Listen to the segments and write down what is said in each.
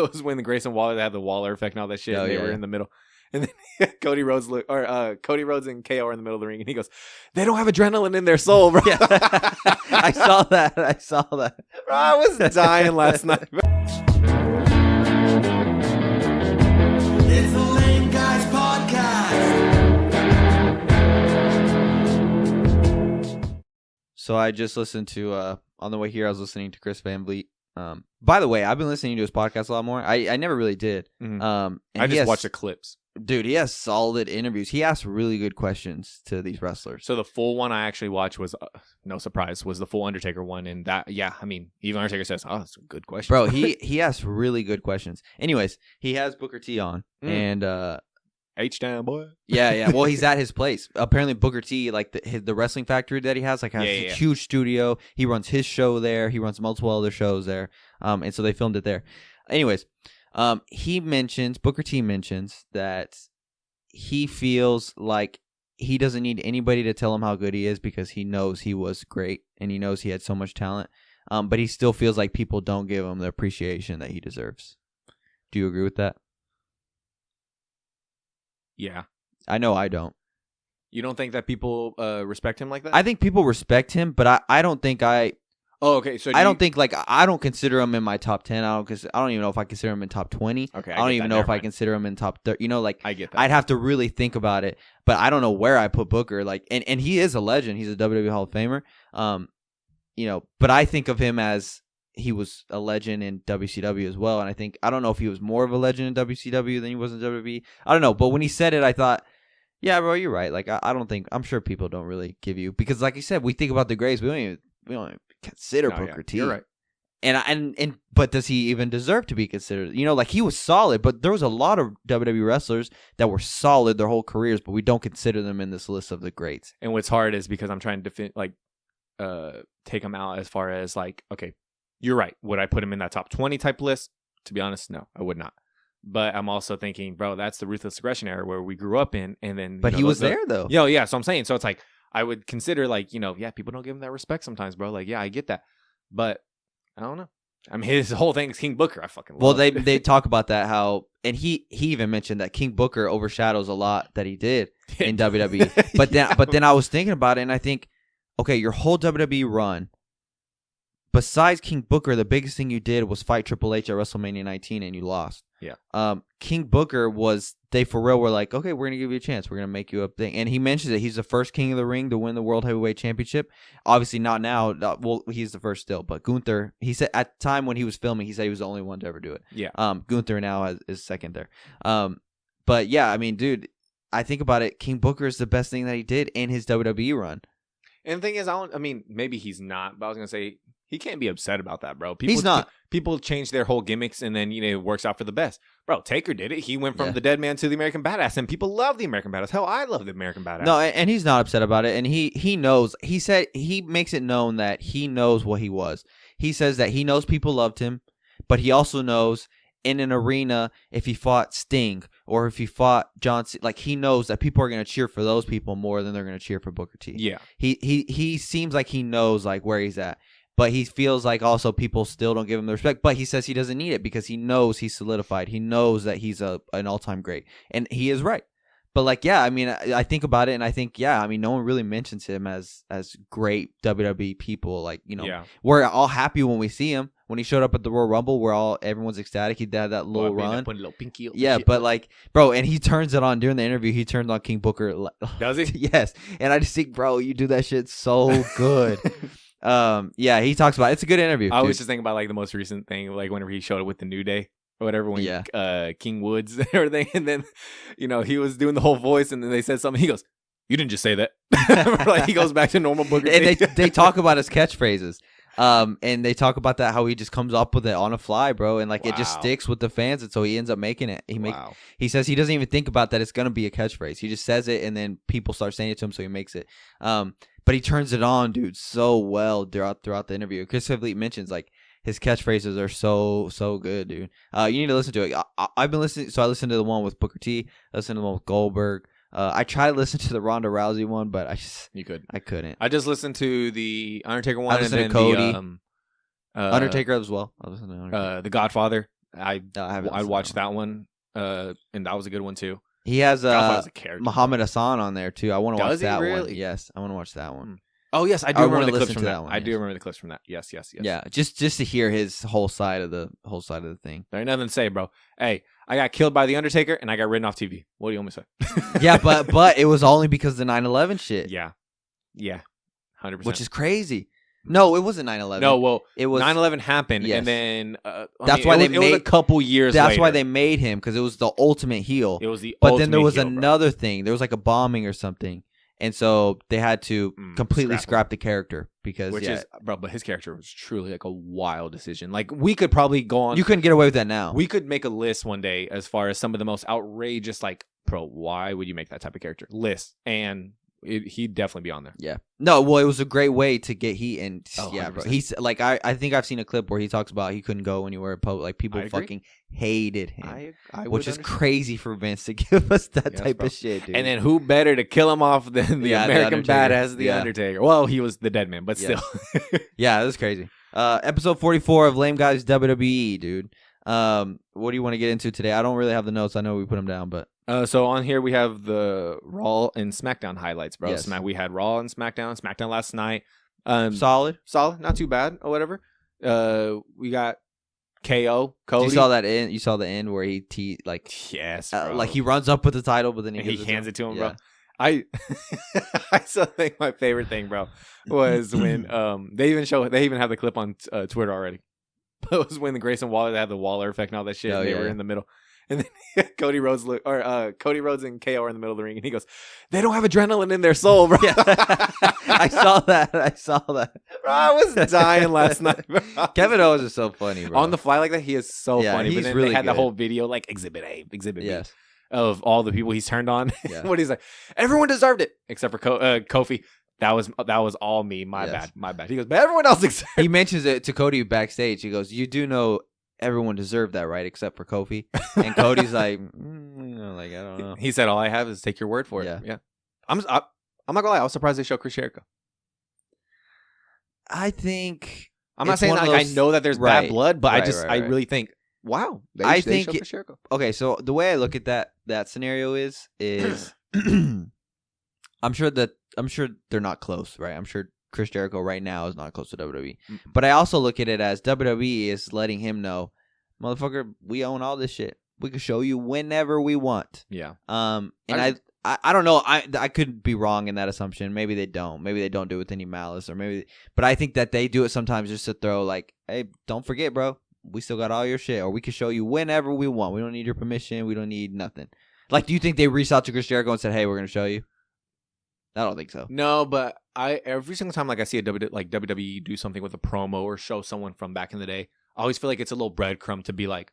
it was when the Grayson Waller had the Waller effect and all that shit. Oh, and they yeah. were in the middle. And then Cody Rhodes and KO are in the middle of the ring, and he goes, "They don't have adrenaline in their soul, bro." Yeah. I saw that. Bro, I was dying last night. It's the Lame Guys Podcast. So I just listened to on the way here. I was listening to Chris Van Vliet. By the way, I've been listening to his podcast a lot more. I never really did. Mhm. And I just watched the clips. Dude, he has solid interviews. He asks really good questions to these wrestlers. So the full one I actually watched was, no surprise, was the full Undertaker one. And that, yeah, I mean, even Undertaker says, "Oh, that's a good question." Bro, he asks really good questions. Anyways, he has Booker T on. And H-Town, boy. yeah. Well, he's at his place. Apparently, Booker T, like the wrestling factory that he has, has a huge studio. He runs his show there. He runs multiple other shows there. And so they filmed it there. Anyways, Booker T mentions that he feels like he doesn't need anybody to tell him how good he is because he knows he was great and he knows he had so much talent. But he still feels like people don't give him the appreciation that he deserves. Do you agree with that? Yeah. I know I don't. You don't think that people respect him like that? I think people respect him, but I don't think Oh, okay. So I don't think I don't consider him in my top 10. I don't even know if I consider him in top 20. Okay, I don't even know if I consider him in top 30. You know, like I get that. I'd have to really think about it, but I don't know where I put Booker. Like, and he is a legend. He's a WWE Hall of Famer. You know, but I think of him as he was a legend in WCW as well. And I don't know if he was more of a legend in WCW than he was in WWE. I don't know. But when he said it, I thought, yeah, bro, you're right. Like, I'm sure people don't really give you, because like you said, we think about the greats. We don't even consider Booker T. You're right. But does he even deserve to be considered? You know, like he was solid, but there was a lot of WWE wrestlers that were solid their whole careers, but we don't consider them in this list of the greats. And what's hard is because I'm trying to take him out as far as like, okay, you're right. Would I put him in that top 20 type list? To be honest, no, I would not. But I'm also thinking, bro, that's the ruthless aggression era where we grew up in, and then. But he was there though. Yeah. So I'm saying, so it's like I would consider like, people don't give him that respect sometimes, bro. Like, yeah, I get that, but I don't know. I mean, his whole thing is King Booker. I fucking love it. They talk about that and he even mentioned that King Booker overshadows a lot that he did in WWE. But then I was thinking about it, and I think, okay, your whole WWE run, besides King Booker, the biggest thing you did was fight Triple H at WrestleMania 19, and you lost. Yeah. King Booker they for real were like, okay, we're going to give you a chance. We're going to make you a thing. And he mentions that he's the first King of the Ring to win the World Heavyweight Championship. Obviously not now. Well, he's the first still. But Gunther, he said at the time when he was filming, he said he was the only one to ever do it. Yeah. Gunther now is second there. But yeah, I mean, dude, I think about it. King Booker is the best thing that he did in his WWE run. And the thing is, maybe he's not, but I was going to say, he can't be upset about that, bro. He's not. People change their whole gimmicks, and then, it works out for the best. Bro, Taker did it. He went from the dead man to the American Badass, and people love the American Badass. Hell, I love the American Badass. No, and he's not upset about it. And he knows. He said he makes it known that he knows what he was. He says that he knows people loved him, but he also knows in an arena, if he fought Sting or if he fought John Cena, like he knows that people are going to cheer for those people more than they're going to cheer for Booker T. Yeah. He seems like he knows like where he's at. But he feels like also people still don't give him the respect. But he says he doesn't need it because he knows he's solidified. He knows that he's an all-time great. And he is right. But, like, yeah, I mean, I think about it and I think, yeah, I mean, no one really mentions him as great WWE people. Like, we're all happy when we see him. When he showed up at the Royal Rumble, everyone's ecstatic. He had that little run. Put a little pinky up but like, bro, and he turns it on during the interview. He turned on King Booker. Does he? Yes. And I just think, bro, you do that shit so good. Yeah, he talks about it. It's a good interview. I was just thinking about like the most recent thing, like whenever he showed up with the New Day or whatever, when King Woods and everything, and then he was doing the whole voice, and then they said something. He goes, "You didn't just say that." Like he goes back to normal Booker. And they talk about his catchphrases. And they talk about that, how he just comes up with it on a fly, bro, and like it just sticks with the fans, and so he ends up making it. He says he doesn't even think about that it's gonna be a catchphrase. He just says it, and then people start saying it to him, so he makes it. But he turns it on, dude, so well throughout the interview. Chris Van Vliet mentions like his catchphrases are so good, dude. You need to listen to it. I've been listening, so I listened to the one with Booker T. I listened to the one with Goldberg. I tried to listen to the Ronda Rousey one, but I couldn't. I just listened to the Undertaker one. I listened to Cody. Undertaker as well. I listened to Undertaker. The Godfather. I watched that one, and that was a good one too. He has character, Muhammad Hassan on there too. I want to watch that really? one. Yes, I want to watch that one. Oh yes, I do remember the clips from that one. I do remember the clips from that. Yes. Yeah, just to hear his whole side of the thing. There ain't nothing to say, bro. Hey, I got killed by the Undertaker and I got written off TV. What do you want me to say? Yeah, but it was only because of the 9/11 shit. Yeah, 100%. Which is crazy. No, it wasn't 9/11. No, well, it was 9/11 happened, yes. and then that's why it was a couple years. That's later. why they made him, because it was the ultimate heel. It was the. But then there was heel, another thing. There was like a bombing or something, and so they had to completely scrap the character because is but his character was truly like a wild decision. Like we could probably go on. You couldn't get away with that now. We could make a list one day as far as some of the most outrageous, like, bro, why would you make that type of character list? And he'd definitely be on there. Yeah. No, well, it was a great way to get heat, and yeah, 100%. bro. He's like, I think I've seen a clip where he talks about he couldn't go anywhere in public. Like people fucking hated him, which is crazy for Vince to give us that type of shit, dude. And then who better to kill him off than the American badass, the Undertaker? Well, he was the dead man, but still. Yeah, it was crazy. Episode 44 of Lame Guys WWE, dude. What do you want to get into today? I don't really have the notes. I know we put them down, but. So on here we have the Raw and SmackDown highlights, bro. Yes. We had Raw and SmackDown. SmackDown last night. Solid, not too bad or whatever. We got KO, Cody. You saw that end. You saw the end where he yes, bro. like he runs up with the title, but then he hands it to him, bro. I still think my favorite thing, bro, was when they even have the clip on Twitter already. But it was when the Grayson Waller, they had the Waller effect and all that shit. And they were in the middle. And then Cody Rhodes and KO are in the middle of the ring, and he goes, "They don't have adrenaline in their soul, bro." Yeah. I saw that. Bro, I was dying last night, bro. Kevin Owens is so funny, bro. On the fly like that, he is so funny. But then really they had good. the whole video, like Exhibit A, Exhibit B, yes. of all the people he's turned on. Yeah. What he's like, everyone deserved it except for Kofi. That was all me. My bad. He goes, but everyone else deserved it. He mentions it to Cody backstage. He goes, "You do know everyone deserved that, right? Except for Kofi." And Cody's like, I don't know. He said, "All I have is take your word for it." Yeah. I'm not gonna lie. I was surprised they showed Chris Jericho. I think I'm not saying like I know that there's bad blood, but I really think, wow. They showed Chris Jericho. Okay, so the way I look at that scenario is I'm sure they're not close, right? I'm sure Chris Jericho right now is not close to WWE. Mm-hmm. But I also look at it as WWE is letting him know, motherfucker, we own all this shit. We can show you whenever we want. Yeah. And I don't know. I could be wrong in that assumption. Maybe they don't. Maybe they don't do it with any malice, but I think that they do it sometimes just to throw like, hey, don't forget, bro. We still got all your shit, or we can show you whenever we want. We don't need your permission. We don't need nothing. Like, do you think they reached out to Chris Jericho and said, hey, we're gonna show you? I don't think so. No, but every single time like I see a WWE do something with a promo or show someone from back in the day, I always feel like it's a little breadcrumb to be like,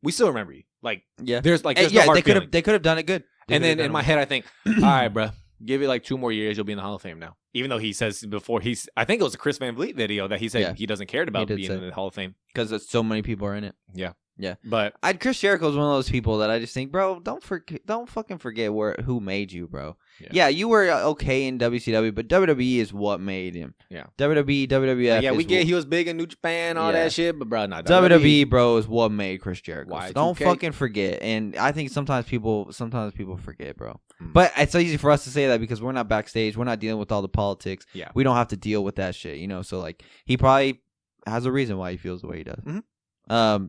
we still remember you. Like, there's no hard feeling. They could have done it good. And then in my head I think, all right, bro, give it like 2 more years, you'll be in the Hall of Fame now. Even though he says before I think it was a Chris Van Vliet video that he said he doesn't care about being in the Hall of Fame because so many people are in it. Yeah. Yeah, but Chris Jericho is one of those people that I just think, bro, don't fucking forget who made you, bro. Yeah, you were okay in WCW, but WWE is what made him. Yeah, WWE, WWF. Yeah, he was big in New Japan, all that shit, but bro, not WWE, bro, is what made Chris Jericho. Y2K. So don't fucking forget. And I think sometimes people forget, bro. But it's so easy for us to say that because we're not backstage, we're not dealing with all the politics. Yeah, we don't have to deal with that shit, So like, he probably has a reason why he feels the way he does. Mm-hmm.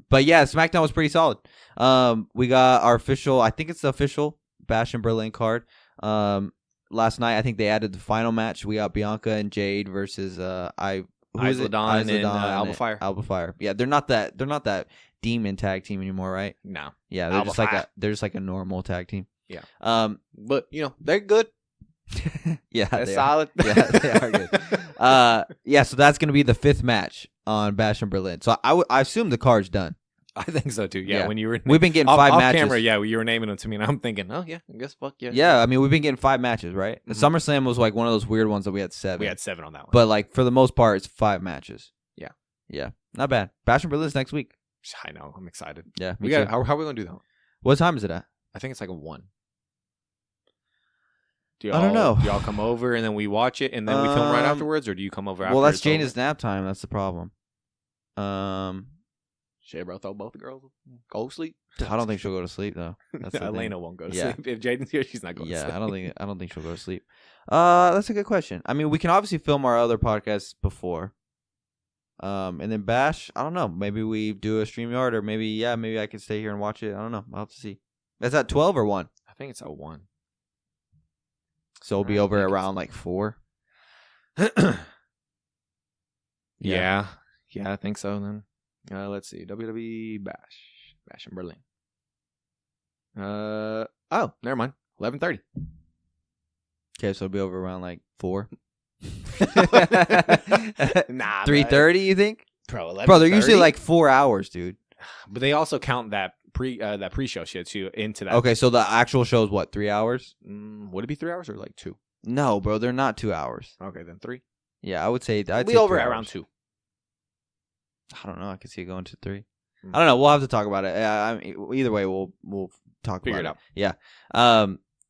But yeah, SmackDown was pretty solid. We got our official, I think it's the official Bash in Berlin card. Last night, I think they added the final match. We got Bianca and Jade versus Isla Dawn and Alba Fire. Alba Fire. Yeah, they're not that demon tag team anymore, right? No. Yeah, they're just like a normal tag team. Yeah. But they're good. Yeah, they're solid. Yeah, they are good. Yeah, so that's gonna be the 5th match on Bash in Berlin. So I assume the card's done. I think so too. Yeah, when you were we've been getting 5 matches. Camera, yeah, you were naming them to me, and I'm thinking, oh yeah, I guess fuck yeah. Yeah, I mean we've been getting 5 matches, right? Mm-hmm. SummerSlam was like one of those weird ones that we had 7. We had 7 on that one, but like for the most part, it's 5 matches. Yeah, not bad. Bash in Berlin's next week. I know, I'm excited. Yeah, we got. How are we gonna do that? What time is it at? I think it's like a 1. I don't know. Do y'all come over and then we watch it and then we film right afterwards, or do you come over after? Well, that's Jaina's nap time. That's the problem. Shit, bro, throw both the girls. Go sleep. I don't think she'll go to sleep though. That's the Elena thing. won't go to Yeah. sleep. If Jaden's here, she's not going to sleep. Yeah, I don't think she'll go to sleep. That's a good question. I mean, we can obviously film our other podcasts before. And then Bash, I don't know. Maybe we do a StreamYard, or maybe I can stay here and watch it. I don't know. I'll have to see. That's at 12 or 1? I think it's at 1. So it'll be over around like 4. Yeah, I think so. Then let's see. WWE Bash in Berlin. Oh, never mind. 11:30. Okay, so it'll be over around like 4. Nah, 3:30. You think? Bro, they're usually like 4 hours, dude. But they also count that pre-show shit too into that. Okay, so the actual show is what, 3 hours? Would it be 3 hours or like 2? No, bro, they're not 2 hours. Okay, then 3. Yeah, I would say I'd be over 3 at hours. around 2. I don't know. I could see it going to 3. I don't know. We'll have to talk about it. I mean, either way, we'll talk Figure about it out. Yeah.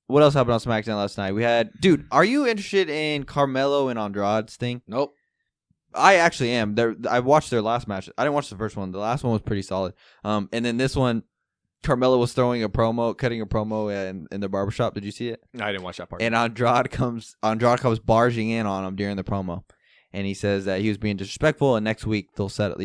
What else happened on SmackDown last night? We had, dude. Are you interested in Carmelo and Andrade's thing? Nope. I actually am. I watched their last match. I didn't watch the first one. The last one was pretty solid. And then this one, Carmelo was cutting a promo in the barbershop. Did you see it? No, I didn't watch that part. And Andrade comes barging in on him during the promo. And he says that he was being disrespectful, and next week they'll settle.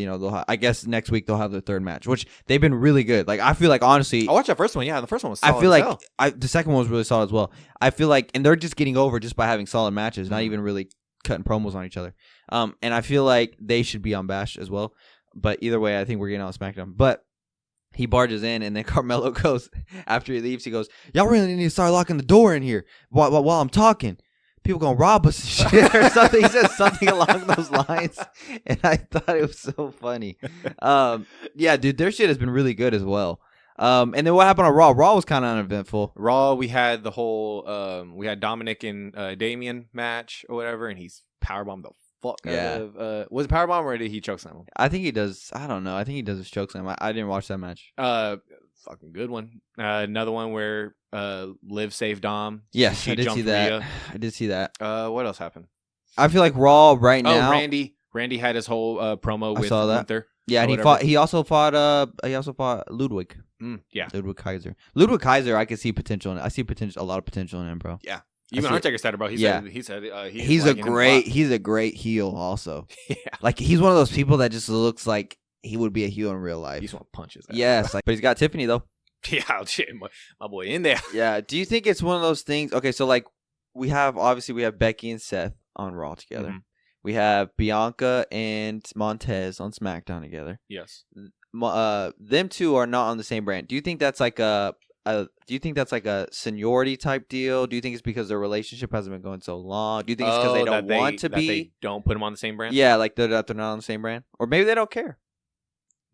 I guess next week they'll have their third match, which they've been really good. Like, I feel like, honestly, I watched that first one. Yeah, the first one was solid. I feel like the second one was really solid as well. I feel like, and they're just getting over just by having solid matches, not even really cutting promos on each other. And I feel like they should be on Bash as well. But either way, I think we're getting on SmackDown. But he barges in, and then Carmelo goes, after he leaves, he goes, "Y'all really need to start locking the door in here while I'm talking. People gonna rob us and shit," or something. He said something along those lines, and I thought it was so funny. Yeah, dude, their shit has been really good as well. And then what happened on Raw? Raw was kind of uneventful. Raw, we had the whole we had Dominic and Damian match or whatever, and he's powerbombed the fuck out of. Was it powerbomb or did he chokeslam him? I think he does. I don't know. I think he does his chokeslam. I didn't watch that match. Fucking good one. Another one where Liv saved Dom. Yes, I did see that. I did see that. What else happened? I feel like Raw right now. Randy had his whole promo with Gunther. Yeah, and he also fought Ludwig. Yeah, Ludwig Kaiser. Ludwig Kaiser, I can see potential in. I see a lot of potential in him, bro. Yeah. Even Undertaker said it, bro. He said he's a great heel also. Yeah. Like, he's one of those people that just looks like he would be a heel in real life. He just want punches. Yes, but he's got Tiffany though. Yeah, shit, my boy in there. Yeah. Do you think it's one of those things? Okay, so like we have Becky and Seth on Raw together. Mm-hmm. We have Bianca and Montez on SmackDown together. Yes. Them two are not on the same brand. Do you think that's like a seniority type deal? Do you think it's because their relationship hasn't been going so long? Do you think it's because they don't want to be? They don't put them on the same brand? Yeah, like they're not on the same brand, or maybe they don't care.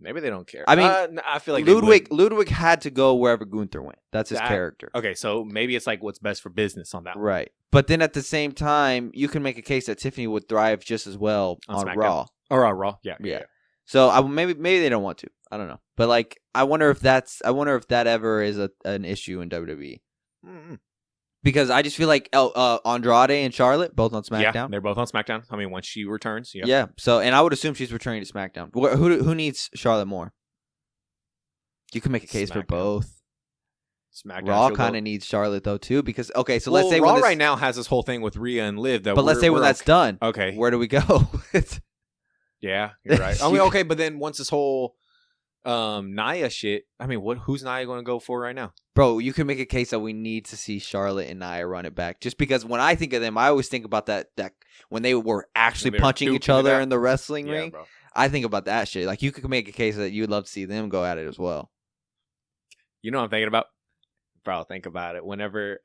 Maybe they don't care. I mean, I feel like Ludwig had to go wherever Gunther went. That's his character. Okay, so maybe it's like what's best for business on that one. Right. But then at the same time, you can make a case that Tiffany would thrive just as well on Raw. Or on Raw, yeah. So maybe they don't want to. I don't know. But like, I wonder if that ever is an issue in WWE. Mm-hmm. Because I just feel like Andrade and Charlotte both on SmackDown. Yeah, they're both on SmackDown. I mean, once she returns, yeah. Yeah. So, and I would assume she's returning to SmackDown. Who needs Charlotte more? You can make a case for both. SmackDown. Raw kind of needs Charlotte though too, because let's say Raw right now has this whole thing with Rhea and Liv. But let's say when that's done, okay, where do we go? Yeah, you're right. I mean, okay, but then once this whole Nia shit, I mean, who's Nia going to go for right now? Bro, you can make a case that we need to see Charlotte and Nia run it back. Just because when I think of them, I always think about that when they were actually punching each other in the wrestling ring. Bro. I think about that shit. Like, you could make a case that you'd love to see them go at it as well. You know what I'm thinking about? Bro, think about it. Whenever,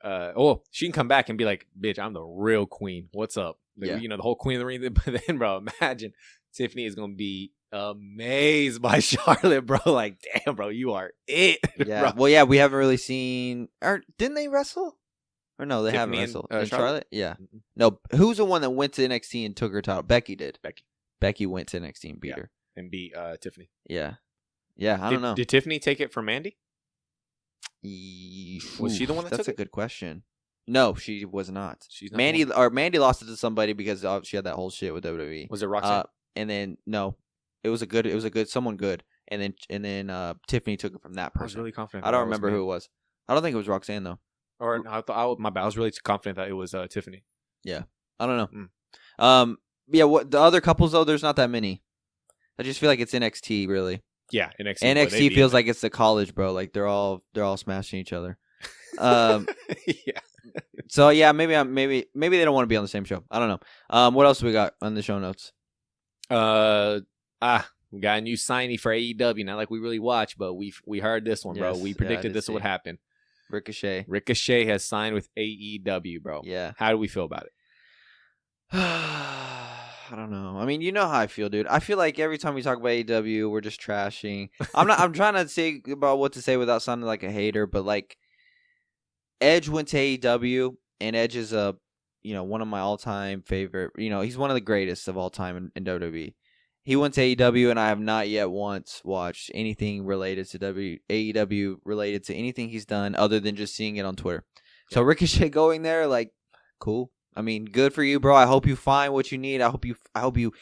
she can come back and be like, "Bitch, I'm the real queen. What's up?" Like, you know, the whole queen of the ring. But then, bro, imagine Tiffany is gonna be amazed by Charlotte, bro. Like, damn, bro, you are it. Yeah. Bro. Well, yeah, we haven't really seen. Or didn't they wrestle? Or no, they haven't wrestled. And Charlotte? Yeah. Mm-hmm. No, who's the one that went to NXT and took her title? Becky did. Becky went to NXT and beat her. And beat Tiffany. Yeah. Yeah, I don't know. Did Tiffany take it from Mandy? Was she the one that took it? That's a good question. No, she was not. She's not Mandy lost it to somebody because she had that whole shit with WWE. Was it Roxanne? And then no, it was someone good. and then Tiffany took it from that person. I was really confident. I don't remember who it was. I don't think it was Roxanne though. Or I thought my bad. I was really confident that it was Tiffany. Yeah, I don't know. Yeah. What the other couples though? There's not that many. I just feel like it's NXT really. Yeah, NXT. NXT feels like it's the college, bro. Like they're all smashing each other. Yeah. So yeah, maybe they don't want to be on the same show. I don't know. What else we got on the show notes? We got a new signee for AEW. Not like we really watch, but we heard this one, bro. We predicted this would happen. Ricochet has signed with AEW, bro. Yeah. How do we feel about it? I don't know. I mean, you know how I feel, dude. I feel like every time we talk about AEW, we're just trashing. I'm trying to say about what to say without sounding like a hater, but like Edge went to AEW, and Edge is one of my all-time favorite. He's one of the greatest of all time in WWE. He went to AEW, and I have not yet once watched anything related to AEW related to anything he's done other than just seeing it on Twitter. Yeah. So Ricochet going there, like, cool. I mean, good for you, bro. I hope you find what you need. I hope you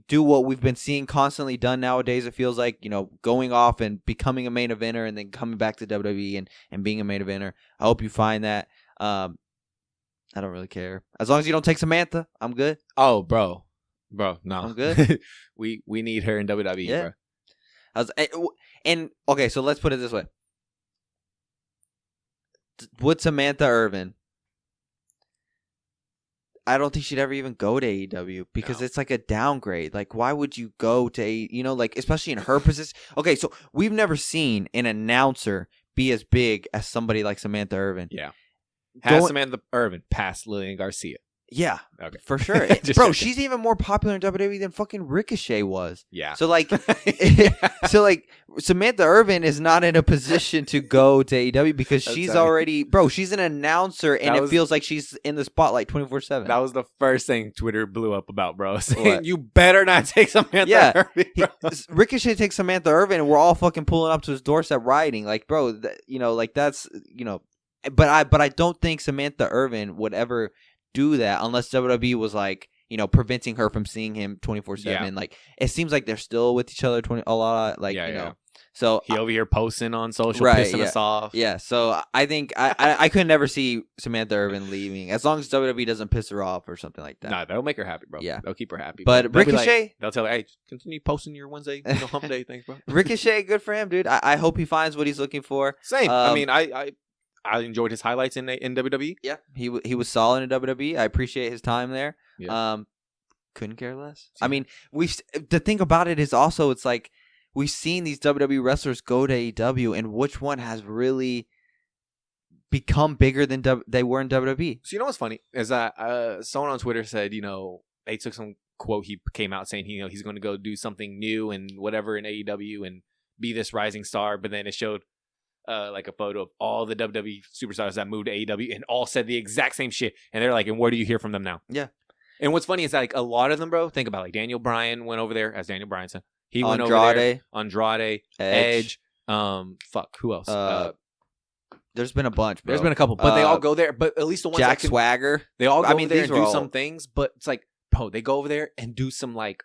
do what we've been seeing constantly done nowadays. It feels like, going off and becoming a main eventer and then coming back to WWE and being a main eventer. I hope you find that. I don't really care. As long as you don't take Samantha, I'm good. Oh, bro, no. I'm good. we need her in WWE, yeah. bro. And okay, so let's put it this way. With Samantha Irvin, I don't think she'd ever even go to AEW because it's like a downgrade. Like, why would you go to especially in her position? Okay, so we've never seen an announcer be as big as somebody like Samantha Irvin. Yeah. Has Samantha Irvin past Lillian Garcia? Yeah, okay. For sure. Bro, she's even more popular in WWE than fucking Ricochet was. Yeah. So like, Samantha Irvin is not in a position to go to AEW because she's already, she's an announcer and it feels like she's in the spotlight 24/7. That was the first thing Twitter blew up about, bro. Saying, you better not take Samantha Irvin, bro. Ricochet takes Samantha Irvin and we're all fucking pulling up to his doorstep rioting. Like, bro, that's, but I don't think Samantha Irvin would ever do that unless WWE was like, preventing her from seeing him 24/7. Yeah. Like, it seems like they're still with each other a lot. Like, So he over here posting on social, right, pissing us off. Yeah. So I think I could never see Samantha Irvin leaving as long as WWE doesn't piss her off or something like that. Nah, that'll make her happy, bro. Yeah, they'll keep her happy. But Ricochet, they'll tell her, hey, continue posting your Wednesday, hump day things, bro. Ricochet, good for him, dude. I hope he finds what he's looking for. Same. I mean, I enjoyed his highlights in WWE. Yeah, he was solid in WWE. I appreciate his time there. Yeah. Couldn't care less. I mean, the thing about it is also it's like we've seen these WWE wrestlers go to AEW, and which one has really become bigger than they were in WWE? So what's funny is that someone on Twitter said, they took some quote he came out saying he's going to go do something new and whatever in AEW and be this rising star, but then it showed like a photo of all the WWE superstars that moved to AEW and all said the exact same shit. And they're like, and where do you hear from them now? Yeah. And what's funny is that, like, a lot of them, bro, think about, like, Daniel Bryan went over there as Daniel Bryan. He went over there. Andrade, Edge. Who else? There's been a bunch, bro. There's been a couple, but they all go there. But at least the ones Jack Swagger. They all go over there and do some things. But it's like, bro, they go over there and do some, like,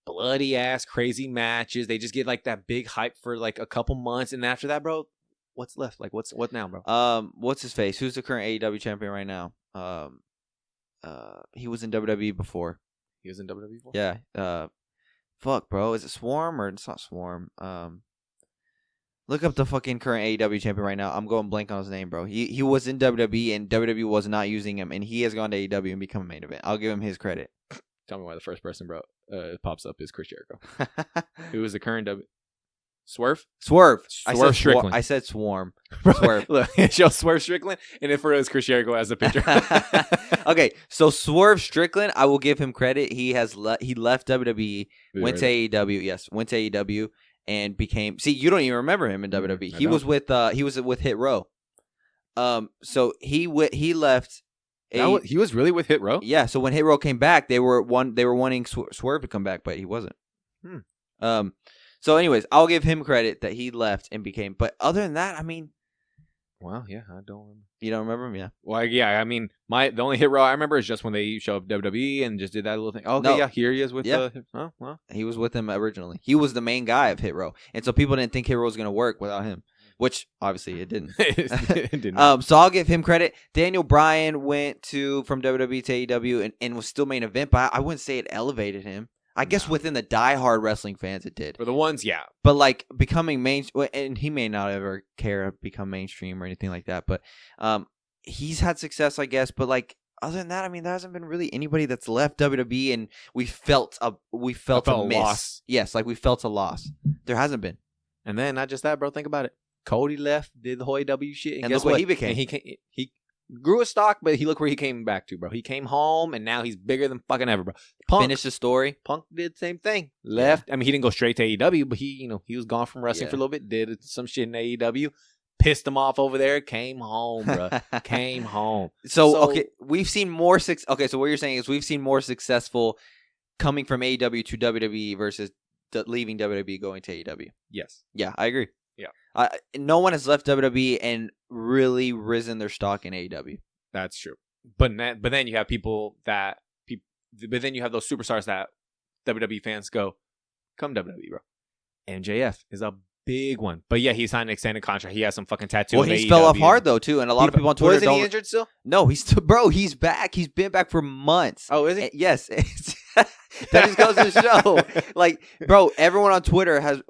bloody ass crazy matches. They just get like that big hype for like a couple months, and after that, bro, what's left? Like what now, bro? What's his face? Who's the current AEW champion right now? He was in WWE before. He was in WWE before? Yeah. Fuck, bro. Is it Swarm or it's not Swarm? Look up the fucking current AEW champion right now. I'm going blank on his name, bro. He was in WWE and WWE was not using him, and he has gone to AEW and become a main event. I'll give him his credit. Tell me why the first person, bro, pops up is Chris Jericho. Who is the current Swerve Strickland. I said Swarm. Swerve. Look, it shows Swerve Strickland, and if it is Chris Jericho as a picture. Okay, so Swerve Strickland, I will give him credit. He left WWE, went to AEW. Yes, went to AEW and became. See, you don't even remember him in WWE. He was with Hit Row. So he left. He was really with Hit Row? Yeah. So when Hit Row came back, they were wanting Swerve to come back, but he wasn't. So, anyways, I'll give him credit that he left and became. But other than that, I mean, Wow, yeah, I don't remember. You don't remember him? Yeah. Well, yeah, I mean, the only hit row I remember is just when they show up WWE and just did that little thing. Oh, okay, No. yeah, here he is with Yeah. Oh, well. He was with him originally. He was the main guy of Hit Row. And so people didn't think Hit Row was going to work without him, which obviously it didn't. It didn't. So I'll give him credit. Daniel Bryan went from WWE to AEW and was still main event, but I wouldn't say it elevated him. I guess within the diehard wrestling fans, it did. For the ones, yeah. But like becoming and he may not ever care to become mainstream or anything like that. But he's had success, I guess. But like other than that, I mean, there hasn't been really anybody that's left WWE, and we felt a miss. Loss. Yes, like we felt a loss. There hasn't been. And then not just that, bro. Think about it. Cody left, did the whole AEW shit, and guess look what he became. And he grew a stock, but look where he came back to, bro. He came home, and now he's bigger than fucking ever, bro. Finished the story. Punk did the same thing. Left. Yeah. I mean, he didn't go straight to AEW, but he was gone from wrestling for a little bit. Did some shit in AEW. Pissed him off over there. Came home, bro. Came home. So okay, we've seen more Okay, so what you're saying is we've seen more successful coming from AEW to WWE versus leaving WWE going to AEW. Yes. Yeah, I agree. Yeah. No one has left WWE and really risen their stock in AEW. That's true. But then you have but then you have those superstars that WWE fans go, come WWE, bro. MJF is a big one. But yeah, he signed an extended contract. He has some fucking tattoo. Well, he fell off hard though too, and a lot of people on Twitter Isn't he injured still? No, he's still, bro. He's back. He's been back for months. Oh, is he? Yes. That just goes to show. Like, bro, everyone on Twitter a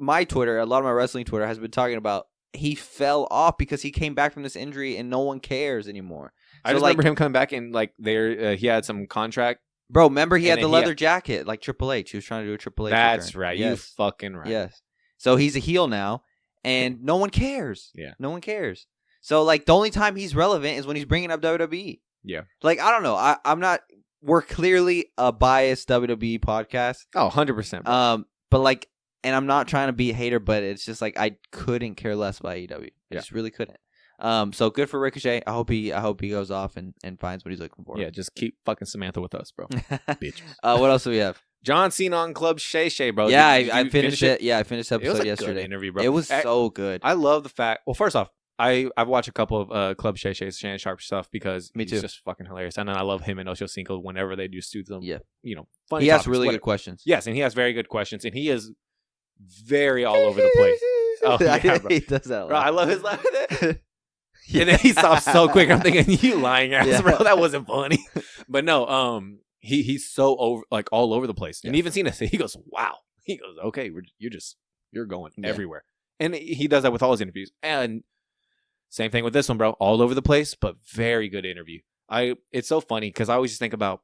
lot of my wrestling Twitter has been talking about he fell off because he came back from this injury and no one cares anymore. I just remember him coming back and like he had some contract. Bro, remember he had the leather jacket like Triple H. He was trying to do a Triple H. That's return. right. Yes. You fucking right. Yes. So he's a heel now and no one cares. Yeah. No one cares. So like the only time he's relevant is when he's bringing up WWE. Yeah. Like, I don't know. I'm not. We're clearly a biased WWE podcast. Oh, 100%. But like, and I'm not trying to be a hater, but it's just like I couldn't care less about AEW. I just really couldn't. So good for Ricochet. I hope he goes off and finds what he's looking for. Yeah, just keep fucking Samantha with us, bro. Bitches. What else do we have? John Cena on Club Shay, bro. Yeah, I finished it. Yeah, I finished the episode yesterday. Good interview, bro. It was so good. I love the fact. Well, first off, I've watched a couple of Club Shay's Shannon Sharpe stuff because he's just fucking hilarious. And then I love him and Ocho Cinco whenever they do suits them. Yeah. Funny he has topics, really whatever. good questions. Yes, and he has very good questions. And he is very all over the place. Oh, yeah, bro. He does that. Bro, I love his laugh. And then he stops so quick. I'm thinking, you lying ass, bro. That wasn't funny. But no, he's so all over the place. And even Cena, he goes, wow. He goes, okay, you're going everywhere. And he does that with all his interviews. And same thing with this one, bro. All over the place, but very good interview. It's so funny because I always just think about,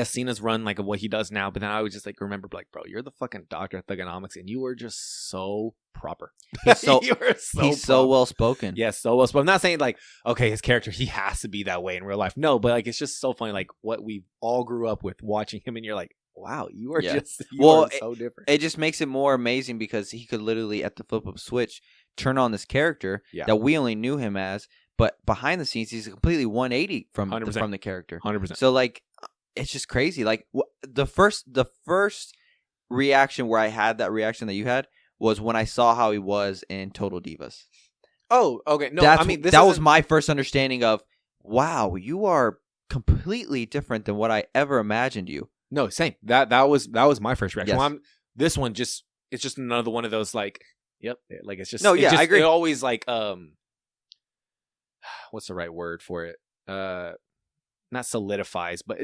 Cena's run like of what he does now, but then I always just like remember, like, bro, you're the fucking doctor of thugonomics, and you were just so proper. He's so well spoken. Yes, so well spoken. I'm not saying like, okay, his character, he has to be that way in real life. No, but like it's just so funny, like what we all grew up with watching him, and you're like, wow, you are so different. It just makes it more amazing because he could literally, at the flip of a switch, turn on this character that we only knew him as, but behind the scenes, he's completely 180 from the character. 100%. So like, it's just crazy. Like the first reaction where I had that reaction that you had was when I saw how he was in Total Divas. Oh, okay. No, that was my first understanding of, wow, you are completely different than what I ever imagined you. No, same. That was my first reaction. Yes. Well, this one it's just another one of those like, yep, like it's just I agree. It always like what's the right word for it? Not solidifies, but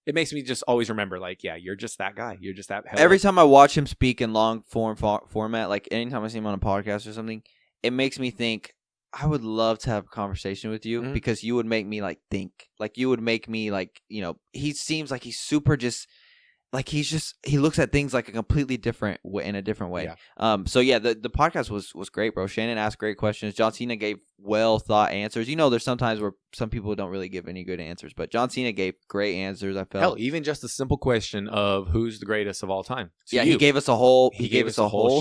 it makes me just always remember, like, yeah, you're just that guy. You're just that. Every time I watch him speak in long format, like anytime I see him on a podcast or something, it makes me think, I would love to have a conversation with you because you would make me like think. Like you would make me like, he seems like he's super just like he looks at things like a completely different way, in a different way. Yeah. So yeah, the podcast was great, bro. Shannon asked great questions. John Cena gave well thought answers. There's sometimes where some people don't really give any good answers, but John Cena gave great answers. I felt. Hell, even just a simple question of who's the greatest of all time. He gave us a whole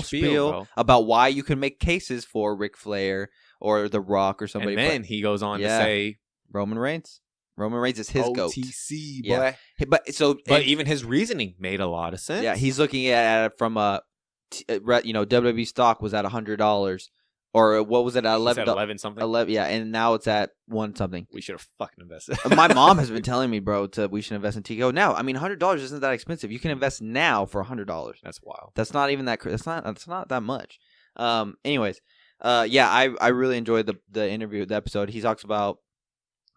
spiel about why you can make cases for Ric Flair or The Rock or somebody. And then he goes on to say Roman Reigns. Roman Reigns is his GOAT. OTC, boy. Yeah. But even his reasoning made a lot of sense. Yeah, he's looking at it from WWE stock was at $100 Or what was it? At He 11, said 11 something. 11, yeah, and now it's at 1 something. We should have fucking invested. My mom has been telling me, bro, we should invest in TKO now. I mean, $100 isn't that expensive. You can invest now for $100. That's wild. That's not even that. That's not that much. Anyways, yeah, I really enjoyed the interview, the episode. He talks about,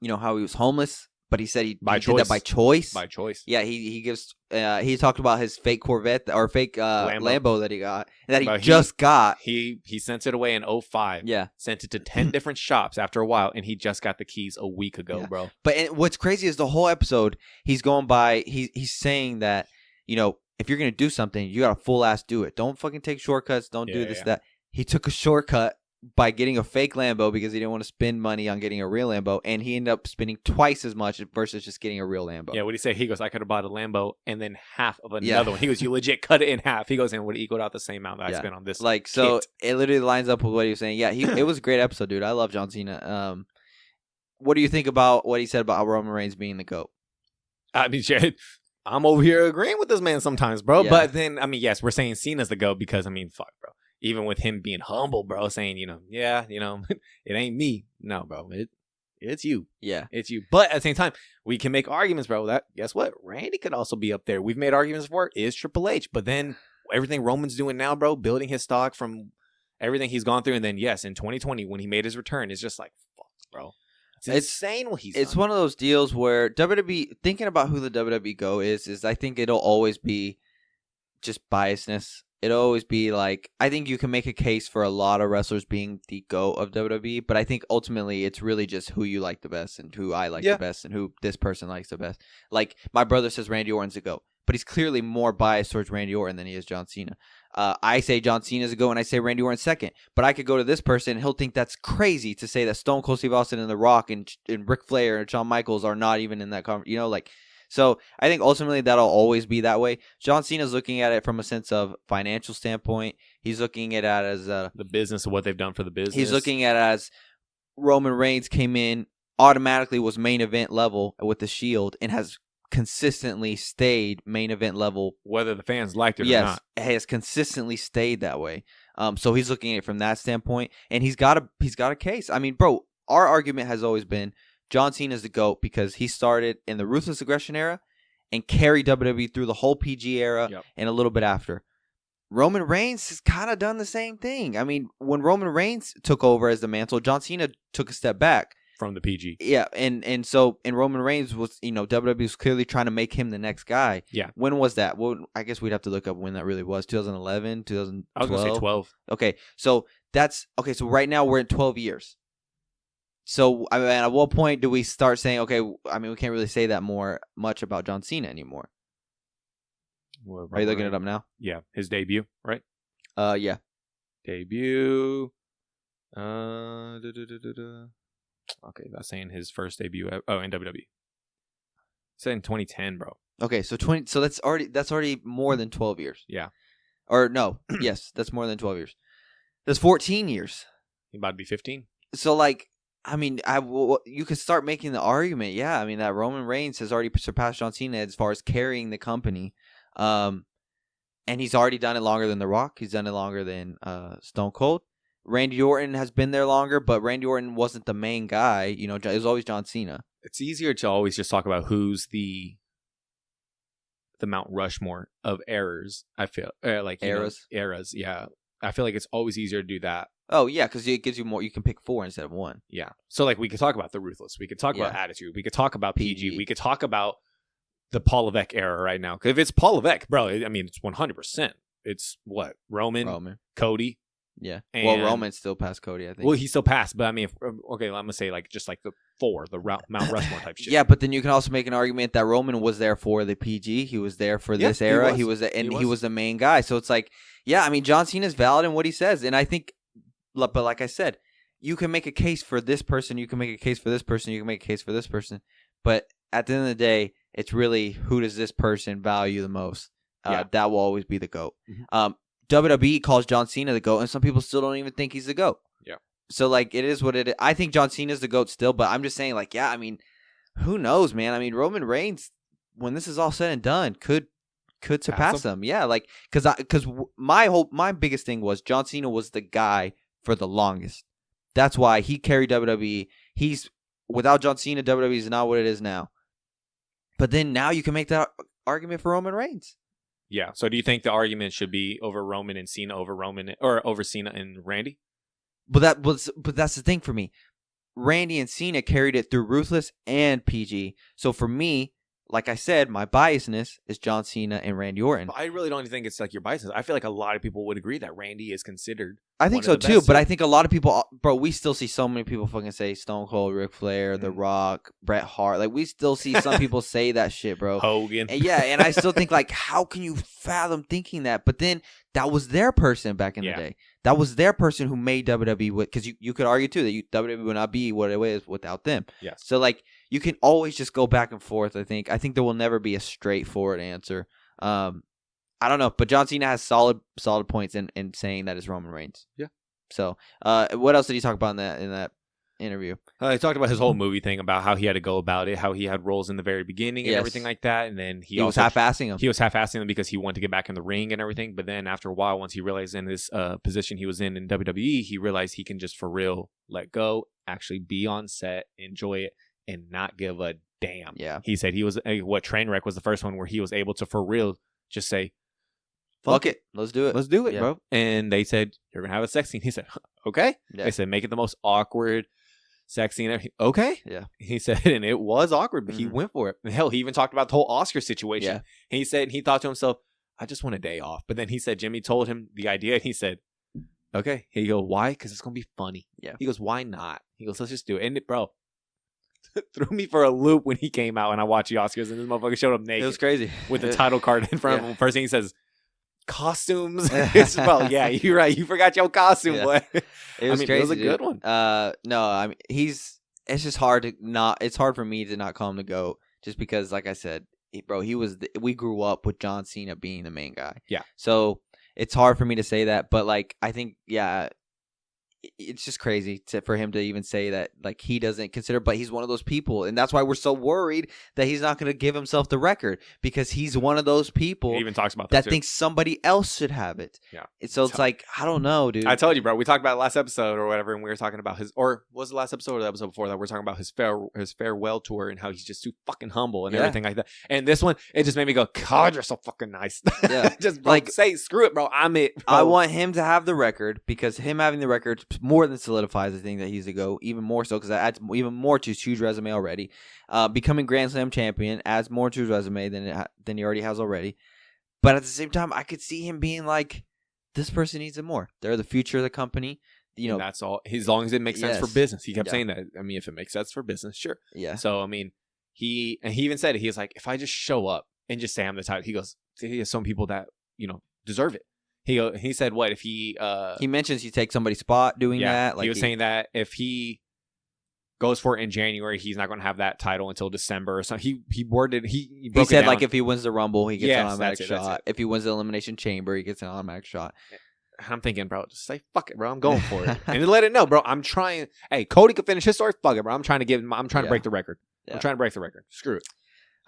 how he was homeless, but he said he did that by choice. By choice. Yeah, he gives. He talked about his fake Corvette or fake Lambo that he got, that he just got. He sent it away in 2005. Yeah, sent it to 10 different shops after a while, and he just got the keys a week ago, bro. But what's crazy is the whole episode he's going by. He's saying that if you're gonna do something, you gotta full ass do it. Don't fucking take shortcuts. Don't do this that. He took a shortcut by getting a fake Lambo because he didn't want to spend money on getting a real Lambo, and he ended up spending twice as much versus just getting a real Lambo. Yeah, what did he say? He goes, I could have bought a Lambo and then half of another one. He goes, you legit cut it in half. He goes, and would have equaled out the same amount that I spent on this. So it literally lines up with what he was saying. Yeah, it was a great episode, dude. I love John Cena. What do you think about what he said about Roman Reigns being the GOAT? I mean, shit, I'm over here agreeing with this man sometimes, bro. Yeah. But then, I mean, yes, we're saying Cena's the GOAT because, I mean, fuck, bro. Even with him being humble, bro, saying, it ain't me. No, bro, it's you. Yeah. It's you. But at the same time, we can make arguments, bro, that, guess what? Randy could also be up there. We've made arguments for it. Is Triple H. But then everything Roman's doing now, bro, building his stock from everything he's gone through. And then, yes, in 2020, when he made his return, it's just like, fuck, bro. It's insane what he's done. It's one of those deals where WWE, thinking about who the WWE GOAT is I think it'll always be just biasness. It'll always be like, I think you can make a case for a lot of wrestlers being the GOAT of WWE, but I think ultimately it's really just who you like the best and who I like the best and who this person likes the best. Like, my brother says Randy Orton's the GOAT, but he's clearly more biased towards Randy Orton than he is John Cena. I say John Cena's a GOAT and I say Randy Orton's second, but I could go to this person and he'll think that's crazy to say that Stone Cold Steve Austin and The Rock and Ric Flair and Shawn Michaels are not even in that conversation, So I think ultimately that'll always be that way. John Cena's looking at it from a sense of financial standpoint. He's looking at it as the business of what they've done for the business. He's looking at it as Roman Reigns came in, automatically was main event level with the Shield, and has consistently stayed main event level. Whether the fans liked it or not. Yes, has consistently stayed that way. So he's looking at it from that standpoint, and he's got a case. I mean, bro, our argument has always been John Cena is the GOAT because he started in the Ruthless Aggression era and carried WWE through the whole PG era and a little bit after. Roman Reigns has kind of done the same thing. I mean, when Roman Reigns took over as the mantle, John Cena took a step back. From the PG. Yeah, and Roman Reigns was, WWE was clearly trying to make him the next guy. Yeah. When was that? Well, I guess we'd have to look up when that really was. 2011, 2012? I was going to say 12. Okay, so so right now we're at 12 years. So, I mean, at what point do we start saying, okay, I mean, we can't really say that much about John Cena anymore? Well, are you looking it up now? Yeah, his debut, right? Yeah. Debut. Okay, that's saying his first debut. In WWE. Said in 2010, bro. Okay, so that's already more than 12 years. Yeah. Or no, yes, that's more than 12 years. That's 14 years. He about to be 15. So, I mean, you could start making the argument, I mean, that Roman Reigns has already surpassed John Cena as far as carrying the company. And he's already done it longer than The Rock. He's done it longer than Stone Cold. Randy Orton has been there longer, but Randy Orton wasn't the main guy. It was always John Cena. It's easier to always just talk about who's the Mount Rushmore of errors, I feel. Eras, yeah. I feel like it's always easier to do that. Oh, yeah, because it gives you more. You can pick 4 instead of 1. Yeah. So, we could talk about the Ruthless. We could talk about Attitude. We could talk about PG. We could talk about the Paul Levesque era right now. Because if it's Paul Levesque, bro, I mean, it's 100%. It's what? Roman. Cody. Yeah. Well, Roman's still past Cody, I think. Well, he still passed. But, I mean, I'm going to say, just the 4, the Mount Rushmore type shit. Yeah, but then you can also make an argument that Roman was there for the PG. He was there for this era. He was the main guy. So, it's I mean, John Cena's valid in what he says. And I think, but like I said, you can make a case for this person. You can make a case for this person. You can make a case for this person. But at the end of the day, it's really who does this person value the most. That will always be the GOAT. Mm-hmm. WWE calls John Cena the GOAT, and some people still don't even think he's the GOAT. Yeah. So, it is what it is. I think John Cena's the GOAT still, but I'm just saying, I mean, who knows, man? I mean, Roman Reigns, when this is all said and done, could surpass him. Yeah, because my biggest thing was John Cena was the guy for the longest. That's why he carried WWE. Without John Cena, WWE is not what it is now. But then now you can make that argument for Roman Reigns. Yeah. So do you think the argument should be over Roman and Cena over Roman or over Cena and Randy? But that's the thing for me. Randy and Cena carried it through Ruthless and PG. So for me, like I said, my biasness is John Cena and Randy Orton. But I really don't think it's like your biasness. I feel like a lot of people would agree that Randy is considered. I think so too, but I think a lot of people, bro, we still see so many people fucking say Stone Cold, Ric Flair, The Rock, Bret Hart. Like, we still see some people say that shit, bro. Hogan. And and I still think, like, how can you fathom thinking that? But then that was their person back in the day. That was their person who made WWE, because you could argue too that WWE would not be what it is without them. Yes. So, like, you can always just go back and forth, I think. I think there will never be a straightforward answer. I don't know, but John Cena has solid points in saying that it's Roman Reigns. Yeah. So, what else did he talk about in that interview? He talked about his whole movie thing, about how he had to go about it, how he had roles in the very beginning and everything like that, and then he was half-assing them. He was half-assing them because he wanted to get back in the ring and everything. But then after a while, once he realized in this position he was in WWE, he realized he can just for real let go, actually be on set, enjoy it, and not give a damn. Yeah. He said he was Trainwreck was the first one where he was able to for real just say, Fuck it. Let's do it. Let's do it, bro. And they said, you're going to have a sex scene. He said, okay. Yeah. They said, make it the most awkward sex scene. Okay. Yeah. He said, and it was awkward, but he went for it. Hell, he even talked about the whole Oscar situation. Yeah. He said, he thought to himself, I just want a day off. But then he said, Jimmy told him the idea. And he said, okay. He goes, why? Because it's going to be funny. Yeah. He goes, why not? He goes, let's just do it. And bro, threw me for a loop when he came out and I watched the Oscars and this motherfucker showed up naked. It was crazy. With the title card in front of him. First thing he says, costumes. It's well, yeah, you're right. You forgot your costume, boy. It was crazy. It was a good one. No, I mean, it's just hard to not. It's hard for me to not call him the GOAT, just because, like I said, bro, we grew up with John Cena being the main guy. Yeah. So it's hard for me to say that, but like I think, it's just crazy for him to even say that, like, he doesn't consider, but he's one of those people, and that's why we're so worried that he's not going to give himself the record, because he's one of those people he even talks about that thinks somebody else should have it. Yeah. And so it's like, I don't know, dude. I told you, bro. We talked about it last episode or whatever, and we were talking about was the last episode or the episode before that? We were talking about his farewell tour and how he's just too fucking humble and everything like that. And this one, it just made me go, God, you're so fucking nice. Yeah. Just like say, screw it, bro. I'm it. Bro. I want him to have the record, because him having the record more than solidifies the thing that he's the GOAT, even more so, because that adds even more to his huge resume already. Becoming Grand Slam champion adds more to his resume than he already has already. But at the same time, I could see him being like, this person needs it more. They're the future of the company. You know, and that's all. As long as it makes sense for business. He kept saying that. I mean, if it makes sense for business, sure. Yeah. So I mean, he even said it. He was like, if I just show up and just say I'm the title, he goes, he has some people that deserve it. He said what if he mentions he takes somebody's spot doing that. Like he was saying that if he goes for it in January, he's not going to have that title until December or something. He worded he said it like if he wins the Rumble, he gets an automatic shot. That's it. If he wins the Elimination Chamber, he gets an automatic shot. I'm thinking, bro, just say fuck it, bro. I'm going for it, and let it know, bro. I'm trying. Hey, Cody could finish his story. Fuck it, bro. I'm trying to break the record. Yeah. I'm trying to break the record. Screw it.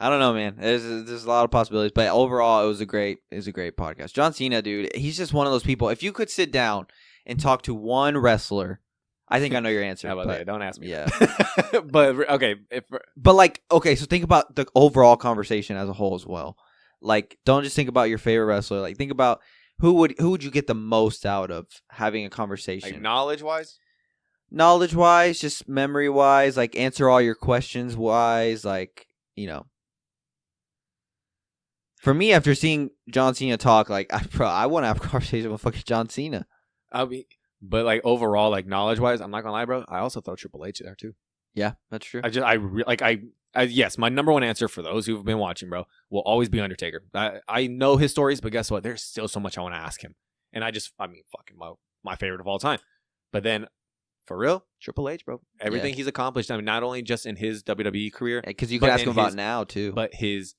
I don't know, man. There's a lot of possibilities, but overall, it was a great podcast. John Cena, dude, he's just one of those people. If you could sit down and talk to one wrestler, I think I know your answer. How about that? Don't ask me. Yeah, but okay, so think about the overall conversation as a whole as well. Like, don't just think about your favorite wrestler. Like, think about who would you get the most out of having a conversation, like knowledge wise, just memory wise, like answer all your questions wise, like For me, after seeing John Cena talk, like I want to have a conversation with fucking John Cena. But like overall, like knowledge wise, I'm not gonna lie, bro. I also throw Triple H there too. Yeah, that's true. Yes, my number one answer for those who've been watching, bro, will always be Undertaker. I know his stories, but guess what? There's still so much I want to ask him, and fucking my favorite of all time. But then, for real, Triple H, bro. Everything he's accomplished. I mean, not only just in his WWE career, because you can ask him about now too, but his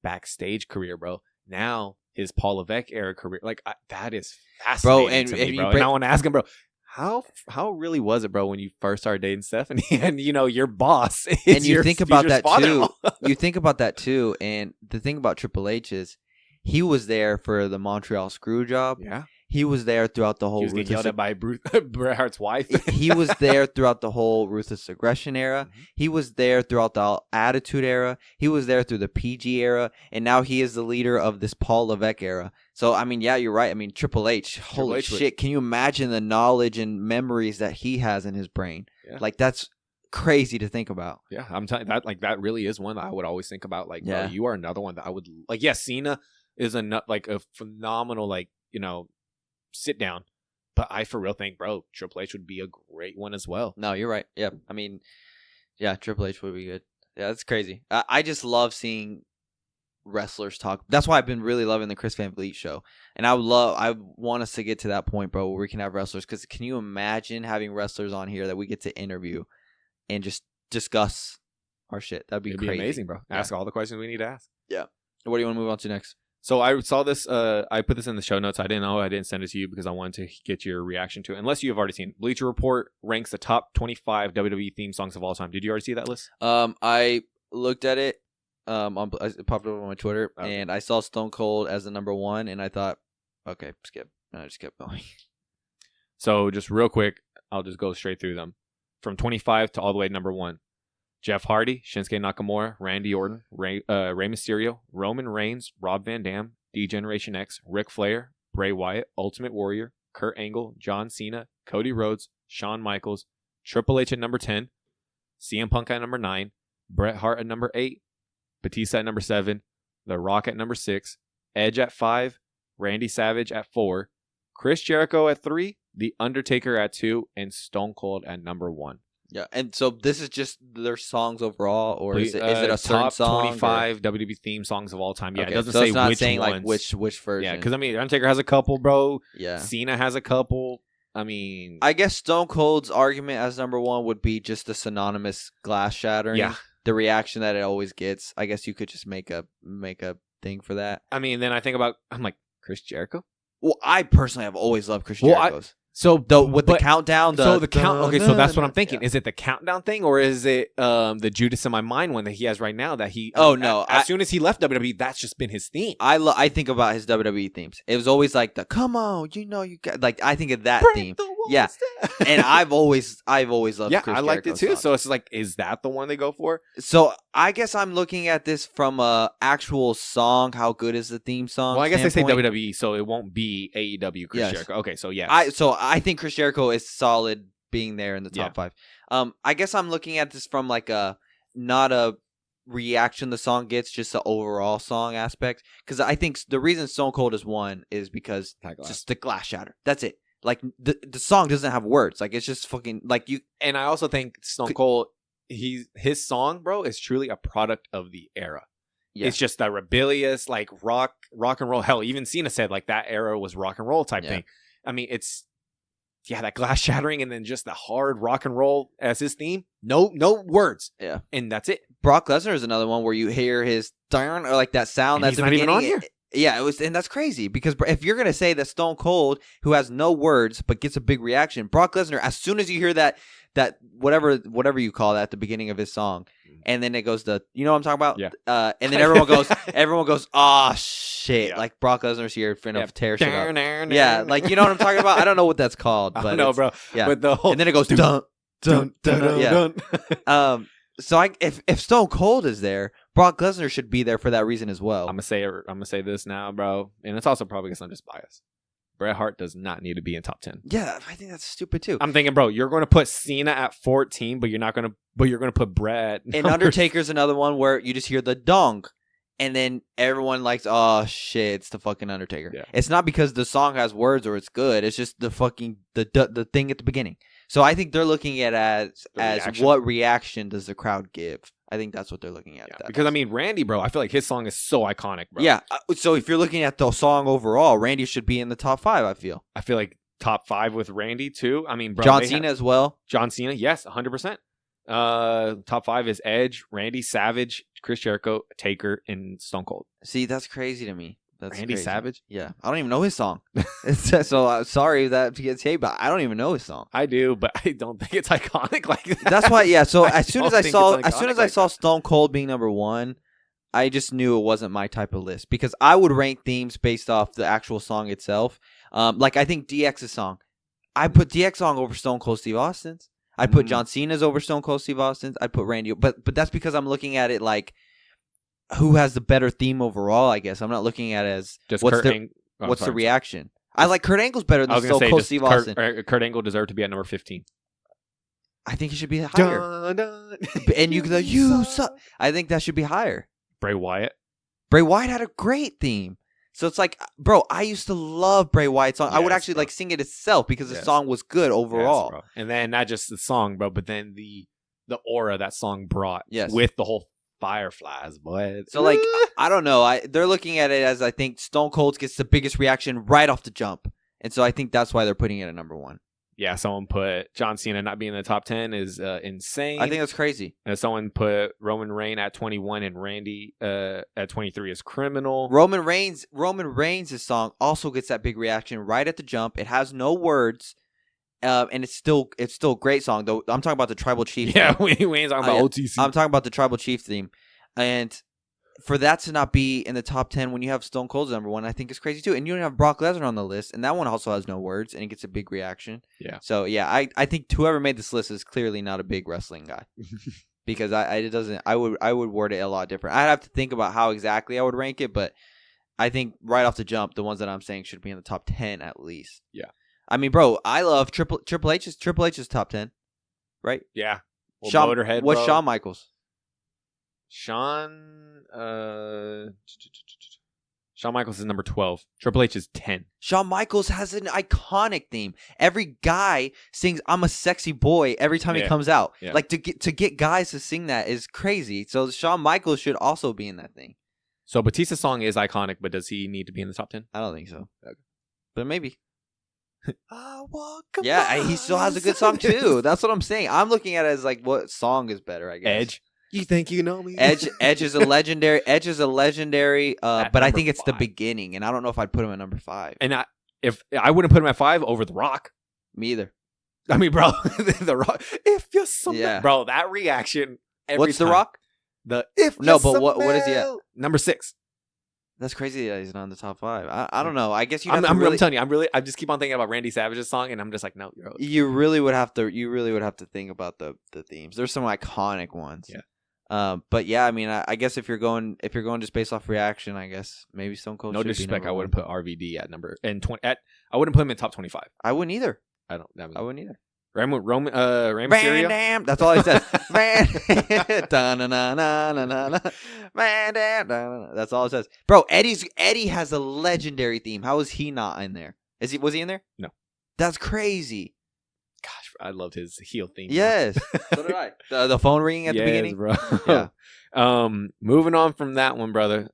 backstage career, bro. Now his Paul Levesque era career, like that is fascinating, bro. And I want to ask him, bro, how really was it, bro, when you first started dating Stephanie and your boss is and you think about that too. You think about that too, and the thing about Triple H is he was there for the Montreal Screw job. Yeah, He was there throughout the whole. He was getting yelled at by Bret Hart's wife. He was there throughout the whole Ruthless Aggression era. Mm-hmm. He was there throughout the Attitude era. He was there through the PG era, and now he is the leader of this Paul Levesque era. So I mean, yeah, you're right. I mean, Triple H. Holy shit! Can you imagine the knowledge and memories that he has in his brain? Yeah. Like that's crazy to think about. Yeah, I'm telling you, that really is one that I would always think about. Like, bro, you are another one that I would like. Yeah, Cena is a phenomenal sit down, but I for real think, bro, Triple H would be a great one as well. No, you're right. Yeah, I mean, yeah, Triple H would be good. Yeah, that's crazy. I just love seeing wrestlers talk. That's why I've been really loving the Chris Van Vliet show, and I want us to get to that point, bro, where we can have wrestlers. Because can you imagine having wrestlers on here that we get to interview and just discuss our shit? That'd be It'd crazy. Be amazing, bro. Ask all the questions we need to ask. Yeah. What do you want to move on to next? So I saw this. I put this in the show notes. I didn't send it to you because I wanted to get your reaction to it. Unless you have already seen it. Bleacher Report ranks the top 25 WWE theme songs of all time. Did you already see that list? I looked at it. It popped up on my Twitter, and I saw Stone Cold as the number 1, and I thought, okay, skip. And I just kept going. So just real quick, I'll just go straight through them from 25 to all the way to number 1. Jeff Hardy, Shinsuke Nakamura, Randy Orton, Rey Mysterio, Roman Reigns, Rob Van Dam, D-Generation X, Ric Flair, Bray Wyatt, Ultimate Warrior, Kurt Angle, John Cena, Cody Rhodes, Shawn Michaels, Triple H at number 10, CM Punk at number 9, Bret Hart at number 8, Batista at number 7, The Rock at number 6, Edge at 5, Randy Savage at 4, Chris Jericho at 3, The Undertaker at 2, and Stone Cold at number 1. Yeah, and so this is just their songs overall, or is it a certain top song? 25 WWE theme songs of all time. Yeah, okay, it doesn't so say it's not which saying ones. like which version. Yeah, because I mean, Undertaker has a couple, bro. Yeah, Cena has a couple. I mean, I guess Stone Cold's argument as number 1 would be just the synonymous glass shattering. Yeah, the reaction that it always gets. I guess you could just make a thing for that. I mean, then I think about Chris Jericho. Well, I personally have always loved Chris Jericho's. So the countdown, the count. Okay, so that's what I'm thinking. Yeah. Is it the countdown thing, or is it the Judas in My Mind one that he has right now? That he as soon as he left WWE, that's just been his theme. I think about his WWE themes. It was always like the "Come on, you know you got." Like I think of that theme. Yeah, and I've always loved. Yeah, Chris I liked it too. Song. So it's like, is that the one they go for? So I guess I'm looking at this from a actual song. How good is the theme song? Well, I guess they say WWE, so it won't be AEW Chris Jericho. Okay, so yeah. I think Chris Jericho is solid being there in the top 5. I guess I'm looking at this from like not a reaction the song gets, just the overall song aspect. Because I think the reason Stone Cold is 1 is because just the glass shatter. That's it. Like the song doesn't have words. Like it's just fucking like you. And I also think Stone Cold, his song, bro, is truly a product of the era. Yeah. It's just that rebellious, like rock and roll. Hell, even Cena said like that era was rock and roll type thing. I mean, it's that glass shattering and then just the hard rock and roll as his theme. No words. Yeah, and that's it. Brock Lesnar is another one where you hear his darn or like that sound. That's not even on here. Yeah, it was, and that's crazy because if you're gonna say that Stone Cold, who has no words but gets a big reaction, Brock Lesnar, as soon as you hear that whatever you call that at the beginning of his song, and then it goes you know what I'm talking about? Yeah. And then everyone goes, oh shit, yeah. Like Brock Lesnar's here finna tear shit up. Yeah, like you know what I'm talking about? I don't know what that's called, but no, bro. Yeah, but the whole and then it goes dun dun dun. Yeah. So if Stone Cold is there, Brock Lesnar should be there for that reason as well. I'm gonna say this now, bro, and it's also probably because I'm just biased. Bret Hart does not need to be in top 10. Yeah, I think that's stupid too. I'm thinking, bro, you're going to put Cena at 14, but you're going to put Bret. And Undertaker's another one where you just hear the dong, and then everyone likes, oh shit, it's the fucking Undertaker. Yeah. It's not because the song has words or it's good. It's just the fucking the thing at the beginning. So I think they're looking at it as what reaction does the crowd give. I think that's what they're looking at. Yeah, because I mean, Randy, bro, I feel like his song is so iconic, bro. Yeah. So if you're looking at the song overall, Randy should be in the top 5. I feel like top 5 with Randy too. I mean, bro, John Cena as well. John Cena, yes, 100%. Top 5 is Edge, Randy Savage, Chris Jericho, Taker, and Stone Cold. See, that's crazy to me. That's Randy crazy. Savage? Yeah. I don't even know his song. So sorry that gets hate, but I don't even know his song. I do, but I don't think it's iconic like that. That's why, yeah. So as soon as I saw Stone Cold being number 1, I just knew it wasn't my type of list because I would rank themes based off the actual song itself. Like I think DX's song. I put DX song over Stone Cold Steve Austin's. I'd put John Cena's over Stone Cold Steve Austin's. I'd put Randy, but that's because I'm looking at it like who has the better theme overall. I guess I'm not looking at it as just what's Kurt the reaction. I like Kurt Angle's better than Stone Cold Steve Austin. Kurt Angle deserved to be at number 15. I think he should be higher. And you could you suck. I think that should be higher. Bray Wyatt. Bray Wyatt had a great theme. So it's like, bro, I used to love Bray Wyatt's song. Yes, I would actually like sing it itself because the song was good overall. Yes, and then not just the song, bro, but then the aura that song brought with the whole Fireflies, boy. So like, I don't know. They're looking at it as I think Stone Cold gets the biggest reaction right off the jump. And so I think that's why they're putting it at number 1. Yeah, someone put John Cena not being in the top 10 is insane. I think that's crazy. And someone put Roman Reigns at 21 and Randy at 23 is criminal. Roman Reigns' song also gets that big reaction right at the jump. It has no words, and it's still a great song. Though I'm talking about the Tribal Chief. Yeah, we ain't talking about OTC. I'm talking about the Tribal Chief theme, and for that to not be in the top 10 when you have Stone Cold's number 1, I think is crazy too. And you don't have Brock Lesnar on the list, and that one also has no words, and it gets a big reaction. Yeah. So yeah, I think whoever made this list is clearly not a big wrestling guy, because I would word it a lot different. I'd have to think about how exactly I would rank it, but I think right off the jump, the ones that I'm saying should be in the top 10 at least. Yeah. I mean, bro, I love Triple H's top 10, right? Yeah. Well, Motorhead. What's Shawn Michaels? Shawn Michaels is number 12. Triple H is 10. Shawn Michaels has an iconic theme. Every guy sings "I'm a sexy boy" every time he comes out. Yeah. Like to get guys to sing that is crazy. So Shawn Michaels should also be in that thing. So Batista's song is iconic, but does he need to be in the top 10? I don't think so. Okay. But maybe. Yeah, he still has a good song too. That's what I'm saying. I'm looking at it as like what song is better, I guess. Edge. You think you know me? Edge is a legendary. But I think it's 5. The beginning, and I don't know if I'd put him at number 5. And if I wouldn't put him at 5 over The Rock. Me either. I mean, bro, The Rock. If you're something, bro, that reaction. What's time. The Rock? What is he at? Number 6. That's crazy that he's not in the top 5. I don't know. I guess I'm telling you, I just keep on thinking about Randy Savage's song, and I'm just like, no, you really would have to think about the themes. There's some iconic ones. Yeah. But yeah, I mean, I guess if you're going just based off reaction, I guess maybe Stone Cold. No disrespect, I wouldn't put RVD at number and 20. I wouldn't put him in top 25. I wouldn't either. I wouldn't either. Roman Mysterio. Damn, that's all he says. Man, that's all it says. Bro, Eddie has a legendary theme. How is he not in there? Was he in there? No. That's crazy. Gosh, I loved his heel theme. Yes, so did I. The phone ringing at the beginning, bro. Yeah. Moving on from that one, brother.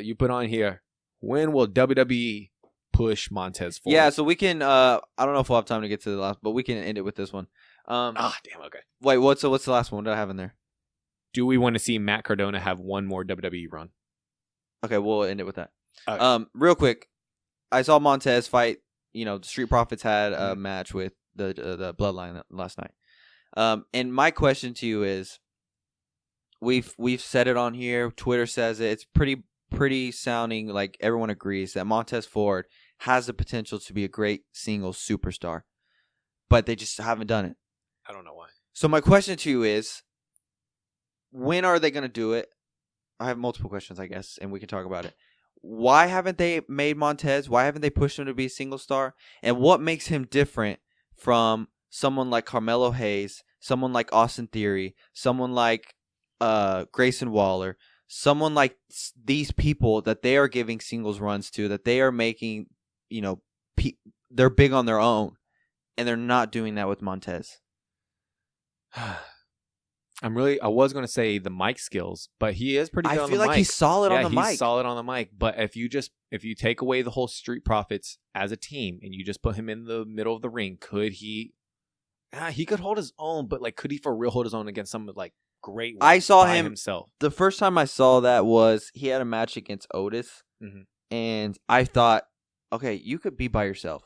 You put on here. When will WWE push Montez Ford? Yeah, so we can. I don't know if we'll have time to get to the last, but we can end it with this one. Damn. Okay. Wait, what's the last one? What did I have in there? Do we want to see Matt Cardona have one more WWE run? Okay, we'll end it with that. Okay. Real quick, I saw Montez fight. The Street Profits had a match with the Bloodline last night. And my question to you is, we've said it on here. Twitter says it. It's pretty sounding like everyone agrees that Montez Ford has the potential to be a great singles superstar, but they just haven't done it. I don't know why. So my question to you is, when are they going to do it? I have multiple questions, I guess, and we can talk about it. Why haven't they made Montez? Why haven't they pushed him to be a single star? And what makes him different from someone like Carmelo Hayes, someone like Austin Theory, someone like Grayson Waller, someone like these people that they are giving singles runs to, that they are making, they're big on their own, and they're not doing that with Montez. I was going to say the mic skills, but he is pretty good on the mic. I feel like he's solid on the mic. He's solid on the mic, but if you take away the whole Street Profits as a team and you just put him in the middle of the ring, could he could hold his own, but like, could he for real hold his own against someone like great? I saw him himself. The first time I saw that was he had a match against Otis, and I thought, okay, you could be by yourself.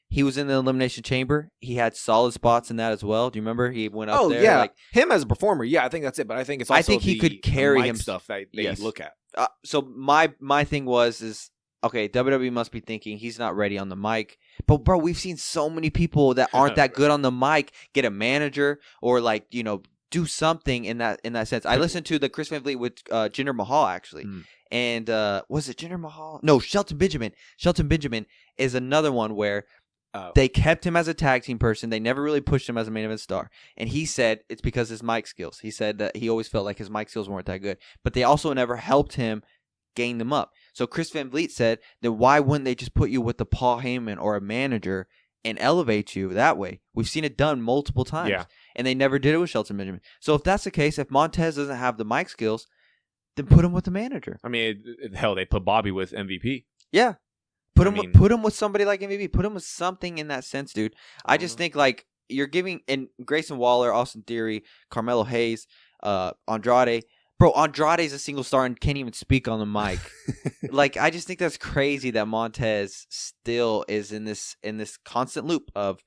He was in the Elimination Chamber. He had solid spots in that as well. Do you remember? He went up there. Oh, yeah. Him as a performer, yeah, I think that's it. But I think it's also he could carry him stuff that they look at. So my thing is okay, WWE must be thinking he's not ready on the mic. But, bro, we've seen so many people that aren't that good on the mic get a manager or, like, you know, do something in that sense. I listened to the Chris Van Vliet with Jinder Mahal, actually. And was it Jinder Mahal? No, Shelton Benjamin. Shelton Benjamin is another one where they kept him as a tag team person. They never really pushed him as a main event star. And he said it's because his mic skills. He said that he always felt like his mic skills weren't that good. But they also never helped him gain them up. So Chris Van Vliet said that why wouldn't they just put you with the Paul Heyman or a manager and elevate you that way? We've seen it done multiple times. Yeah. And they never did it with Shelton Benjamin. So if that's the case, if Montez doesn't have the mic skills, then put him with the manager. I mean, hell, they put Bobby with MVP. Yeah. Put him with somebody like MVP. Put him with something in that sense, dude. I just think, like, you're giving in Grayson Waller, Austin Theory, Carmelo Hayes, Andrade. Bro, Andrade's a single star and can't even speak on the mic. Like, I just think that's crazy that Montez still is in this constant loop of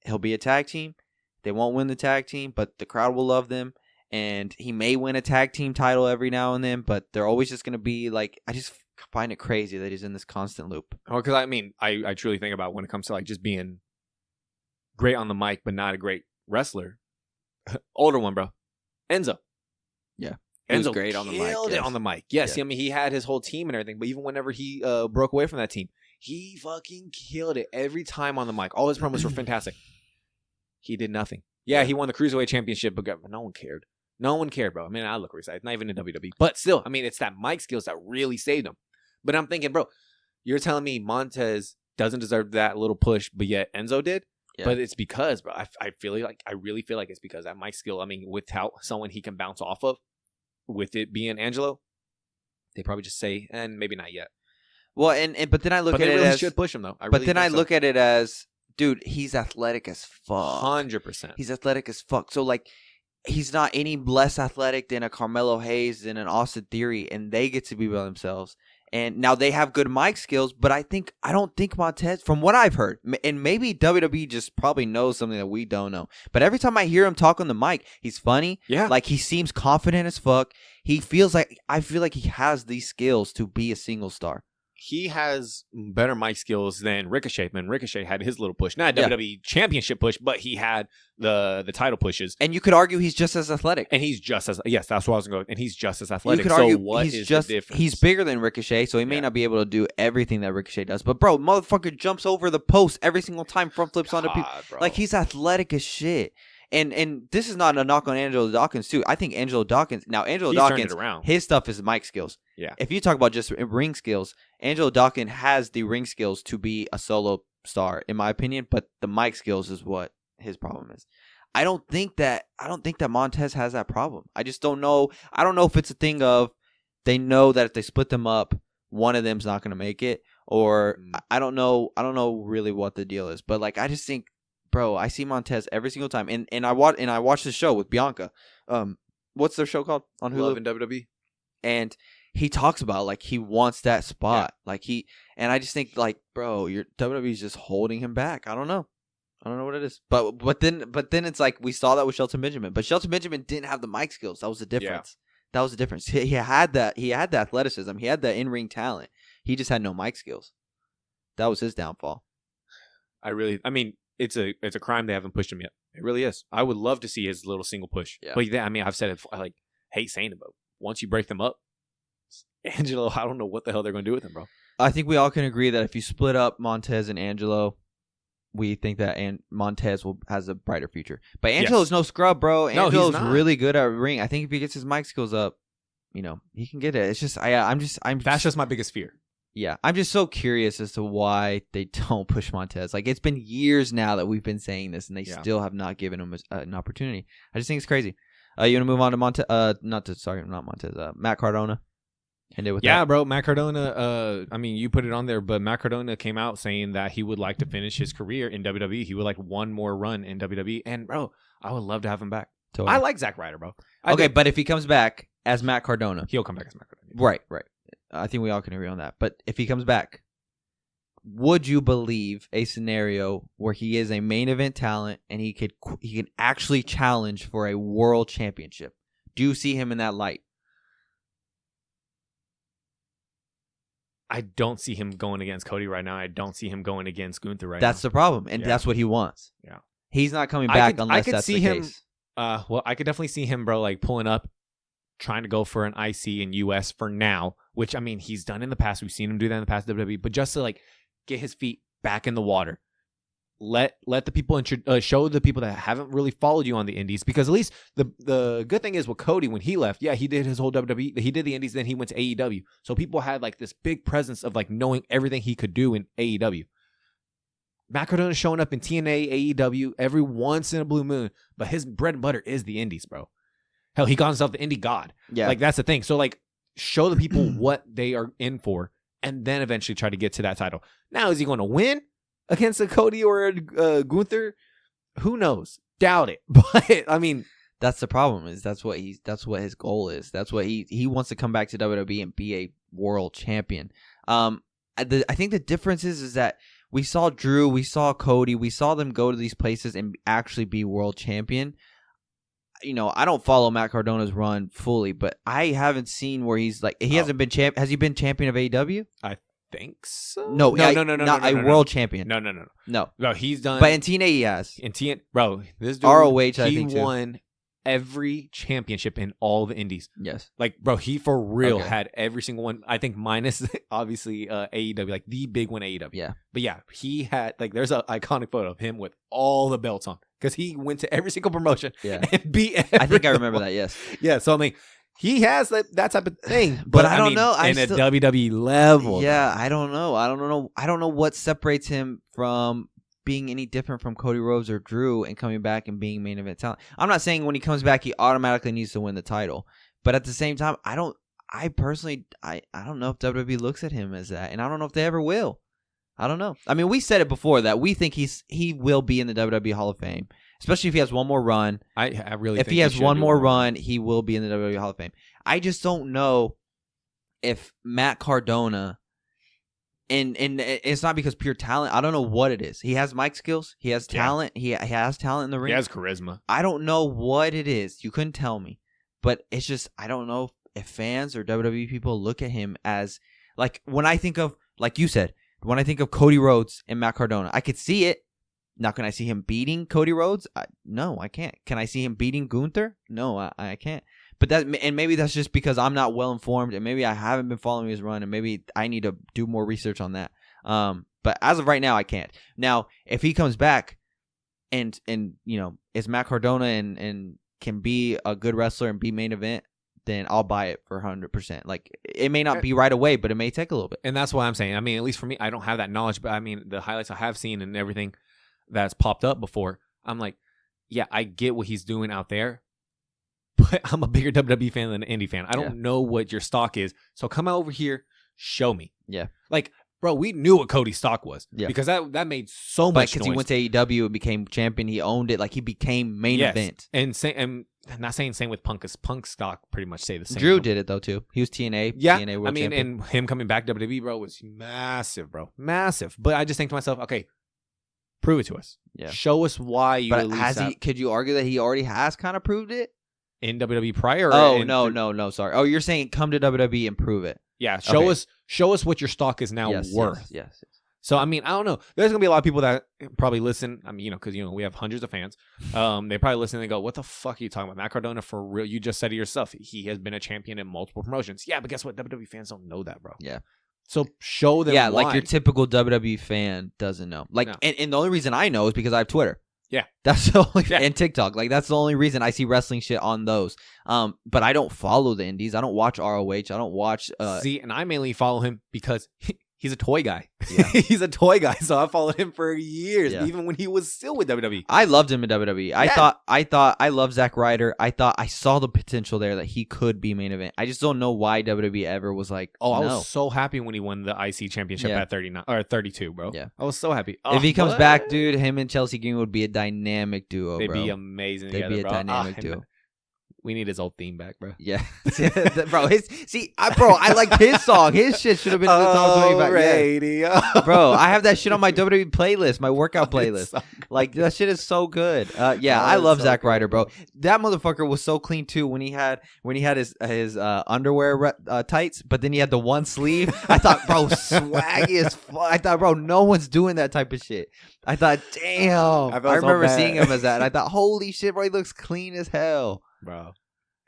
he'll be a tag team. They won't win the tag team, but the crowd will love them. And he may win a tag team title every now and then, but they're always just going to be like, I just find it crazy that he's in this constant loop. Oh, because I mean, I truly think about when it comes to like just being great on the mic, but not a great wrestler. Older one, bro. Enzo. Yeah. Enzo great on the mic. Killed it on the mic. Yes, I mean, he had his whole team and everything, but even whenever he broke away from that team, he fucking killed it every time on the mic. All his promos were fantastic. He did nothing. Yeah, he won the Cruiserweight Championship, but no one cared. No one cared, bro. I mean, I look excited. Not even in WWE. But still, I mean, it's that mic skills that really saved him. But I'm thinking, bro, you're telling me Montez doesn't deserve that little push, but yet Enzo did? Yeah. But it's because, bro, I really feel like it's because that mic skill, I mean, without someone he can bounce off of, with it being Angelo, they probably just say, and maybe not yet. Well, but then I look at it as... should push him, though. But then I look at it as, dude, he's athletic as fuck. 100%. He's athletic as fuck. So, like, he's not any less athletic than a Carmelo Hayes, than an Austin Theory, and they get to be by themselves. And now they have good mic skills, but I don't think Montez, from what I've heard, and maybe WWE just probably knows something that we don't know, but every time I hear him talk on the mic, he's funny. Yeah. Like, he seems confident as fuck. I feel like he has these skills to be a single star. He has better mic skills than Ricochet. Man, Ricochet had his little push. Not a WWE championship push, but he had the title pushes. And you could argue he's just as athletic. And he's just as... Yes, that's what I was going to go. And he's just as athletic. You could argue what he's is just, the difference? He's bigger than Ricochet, so he may not be able to do everything that Ricochet does. But, bro, motherfucker jumps over the post every single time, front flips onto people. Bro. Like, he's athletic as shit. And this is not a knock on Angelo Dawkins, too. I think Angelo Dawkins... Now, Angelo Dawkins, his stuff is mic skills. Yeah. If you talk about just ring skills, Angelo Dawkins has the ring skills to be a solo star, in my opinion, but the mic skills is what his problem is. I don't think that Montez has that problem. I just don't know. I don't know if it's a thing of they know that if they split them up, one of them's not going to make it, or I don't know really what the deal is. But, like, I just think, bro, I see Montez every single time, and I watch the show with Bianca. What's their show called on Hulu? Love and WWE. And he talks about, like, he wants that spot. Yeah. Like, and I just think, like, bro, your WWE's just holding him back. I don't know what it is. But then it's like we saw that with Shelton Benjamin. But Shelton Benjamin didn't have the mic skills. That was the difference. Yeah. That was the difference. He had that. He had the athleticism. He had the in-ring talent. He just had no mic skills. That was his downfall. I mean, it's a crime they haven't pushed him yet. It really is. I would love to see his little single push. Yeah. But yeah, I mean, I've said it. I hate saying it, but once you break them up, Angelo, I don't know what the hell they're going to do with him, bro. I think we all can agree that if you split up Montez and Angelo, we think that Montez has a brighter future. But Angelo's no scrub, bro. Angelo's really good at ring. I think if he gets his mic skills up, he can get it. It's just that's just my biggest fear. Yeah, I'm just so curious as to why they don't push Montez. Like, it's been years now that we've been saying this, and they still have not given him an opportunity. I just think it's crazy. You want to move on to Matt Cardona? Bro, Matt Cardona, I mean, you put it on there, but Matt Cardona came out saying that he would like to finish his career in WWE. He would like one more run in WWE. And, bro, I would love to have him back. Totally. I like Zack Ryder, bro. But if he comes back as Matt Cardona. He'll come back as Matt Cardona. Right. I think we all can agree on that. But if he comes back, would you believe a scenario where he is a main event talent and he can actually challenge for a world championship? Do you see him in that light? I don't see him going against Cody right now. I don't see him going against Gunther right That's now. the problem, and that's what he wants. Yeah. He's not coming back unless that's the case. Well, I could definitely see him, bro, like pulling up, trying to go for an IC in US for now, which, I mean, he's done in the past. We've seen him do that in the past WWE, but just to like get his feet back in the water. Let the people show the people that haven't really followed you on the indies, because at least the good thing is with Cody, when he left, yeah, he did his whole WWE, he did the indies, then he went to AEW, so people had like this big presence of like knowing everything he could do in AEW. Matt Cardona showing up in TNA, AEW every once in a blue moon, but his bread and butter is the indies, bro. Hell, he got himself the indie god. Yeah, like that's the thing. So like, show the people what they are in for, and then eventually try to get to that title. Now, is he going to win against a Cody or a Gunther? Who knows? Doubt it. But I mean, that's the problem. Is that's what his goal is. That's what he wants to come back to WWE and be a world champion. I think the difference is that we saw Drew, we saw Cody, we saw them go to these places and actually be world champion. You know, I don't follow Matt Cardona's run fully, but I haven't seen where he's like hasn't been champ. Has he been champion of AEW? I think so. No, not a world champion. No, he's done. But in TNA, he has. In TNA, bro, this dude, ROH, I think, he won every championship in all the indies. Yes. Like, bro, he for real had every single one. I think minus obviously AEW, like the big one AEW. Yeah. But yeah, he had like there's an iconic photo of him with all the belts on, because he went to every single promotion and beat I think I remember that, yes. Yeah, so I mean, he has that type of thing. But I don't know. In a WWE level. Yeah, I don't know. I don't know what separates him from being any different from Cody Rhodes or Drew and coming back and being main event talent. I'm not saying when he comes back he automatically needs to win the title, but at the same time, I don't know if WWE looks at him as that, and I don't know if they ever will. I don't know. I mean, we said it before that we think he will be in the WWE Hall of Fame, especially if he has one more run. I really if think he has one more run, he will be in the WWE Hall of Fame. I just don't know if Matt Cardona, and it's not because pure talent. I don't know what it is. He has mic skills. He has talent. He has talent in the ring. He has charisma. I don't know what it is. You couldn't tell me. But it's just, I don't know if fans or WWE people look at him as, like, when I think of, like you said, when I think of Cody Rhodes and Matt Cardona, I could see it. Now, can I see him beating Cody Rhodes? No, I can't. Can I see him beating Gunther? No, I can't. But maybe that's just because I'm not well informed, and maybe I haven't been following his run, and maybe I need to do more research on that. But as of right now, I can't. Now, if he comes back and you know, is Matt Cardona and can be a good wrestler and be main event, then I'll buy it for 100%. Like, it may not be right away, but it may take a little bit. And that's why I'm saying, I mean, at least for me, I don't have that knowledge, but I mean, the highlights I have seen and everything that's popped up before, I'm like, yeah, I get what he's doing out there, but I'm a bigger WWE fan than an indie fan. I don't know what your stock is, so come out over here, show me. Yeah. Like, bro, we knew what Cody's stock was because that made so much noise. Because he went to AEW and became champion, he owned it. Like, he became main event. And I'm not saying same with Punk, because Punk's stock pretty much stayed the same. Drew did it, though, too. He was TNA. Yeah, TNA World Champion. And him coming back WWE, bro, was massive, bro. Massive. But I just think to myself, okay, prove it to us. Yeah. Show us why you at least could you argue that he already has kind of proved it? In WWE prior? No, sorry. Oh, you're saying come to WWE and prove it. Yeah, show us what your stock is now worth. Yes. So, I mean, I don't know. There's going to be a lot of people that probably listen. I mean, you know, because, you know, we have hundreds of fans. They probably listen and go, what the fuck are you talking about? Matt Cardona, for real? You just said it yourself. He has been a champion in multiple promotions. Yeah, but guess what? WWE fans don't know that, bro. Yeah. So, show them why. Like your typical WWE fan doesn't know. Like, and the only reason I know is because I have Twitter. Yeah. That's the only and TikTok. Like, that's the only reason I see wrestling shit on those. But I don't follow the indies. I don't watch ROH. I don't watch See, and I mainly follow him because he's a toy guy. Yeah. He's a toy guy, so I followed him for years, even when he was still with WWE. I loved him in WWE. Yeah. I love Zack Ryder. I thought I saw the potential there that he could be main event. I just don't know why WWE ever was like, I was so happy when he won the IC championship at 39 or 32, bro. Yeah. I was so happy. If he comes back, dude, him and Chelsea Green would be a dynamic duo, They'd bro. be amazing They'd together, be a bro. dynamic duo. We need his old theme back, bro. Yeah, bro. I like his song. His shit should have been in the top 25. Radio. Yeah. Bro, I have that shit on my WWE playlist, my workout playlist. So like that shit is so good. I love Zack Ryder, bro. That motherfucker was so clean too when he had his underwear tights, but then he had the one sleeve. I thought, bro, swaggy as fuck. I thought, bro, no one's doing that type of shit. I thought, damn. I remember seeing him as that. And I thought, holy shit, bro, he looks clean as hell. Bro,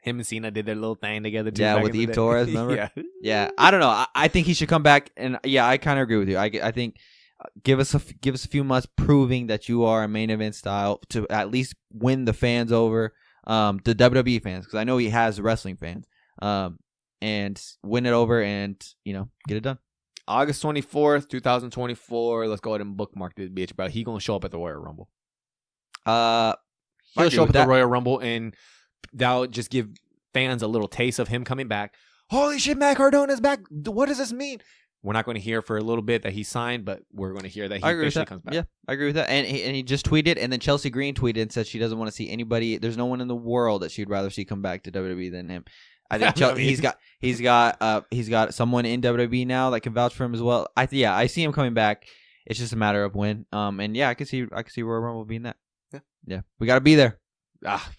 him and Cena did their little thing together too. Yeah, with Eve Torres, remember? Yeah. I don't know. I think he should come back, and yeah, I kind of agree with you. I think give us a few months proving that you are a main event style to at least win the fans over, the WWE fans, because I know he has wrestling fans, and win it over, and get it done. August 24th, 2024. Let's go ahead and bookmark this bitch, bro. He gonna show up at the Royal Rumble. He'll show up at the Royal Rumble, and that'll just give fans a little taste of him coming back. Holy shit, Matt Cardona's back. What does this mean? We're not going to hear for a little bit that he signed, but we're going to hear that he officially comes back. Yeah, I agree with that. And he just tweeted, and then Chelsea Green tweeted and said she doesn't want to see anybody. There's no one in the world that she'd rather see come back to WWE than him. I think he's got someone in WWE now that can vouch for him as well. I see him coming back. It's just a matter of when. And yeah, I can see Royal Rumble being that. Yeah, we got to be there.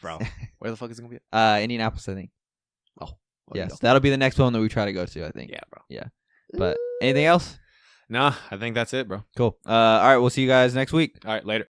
Bro, where the fuck is it gonna be? Indianapolis, I think. Oh, yes, that'll be the next one that we try to go to, I think. Yeah, bro. Yeah, but anything else? Nah, I think that's it, bro. Cool. All right, we'll see you guys next week. All right, later.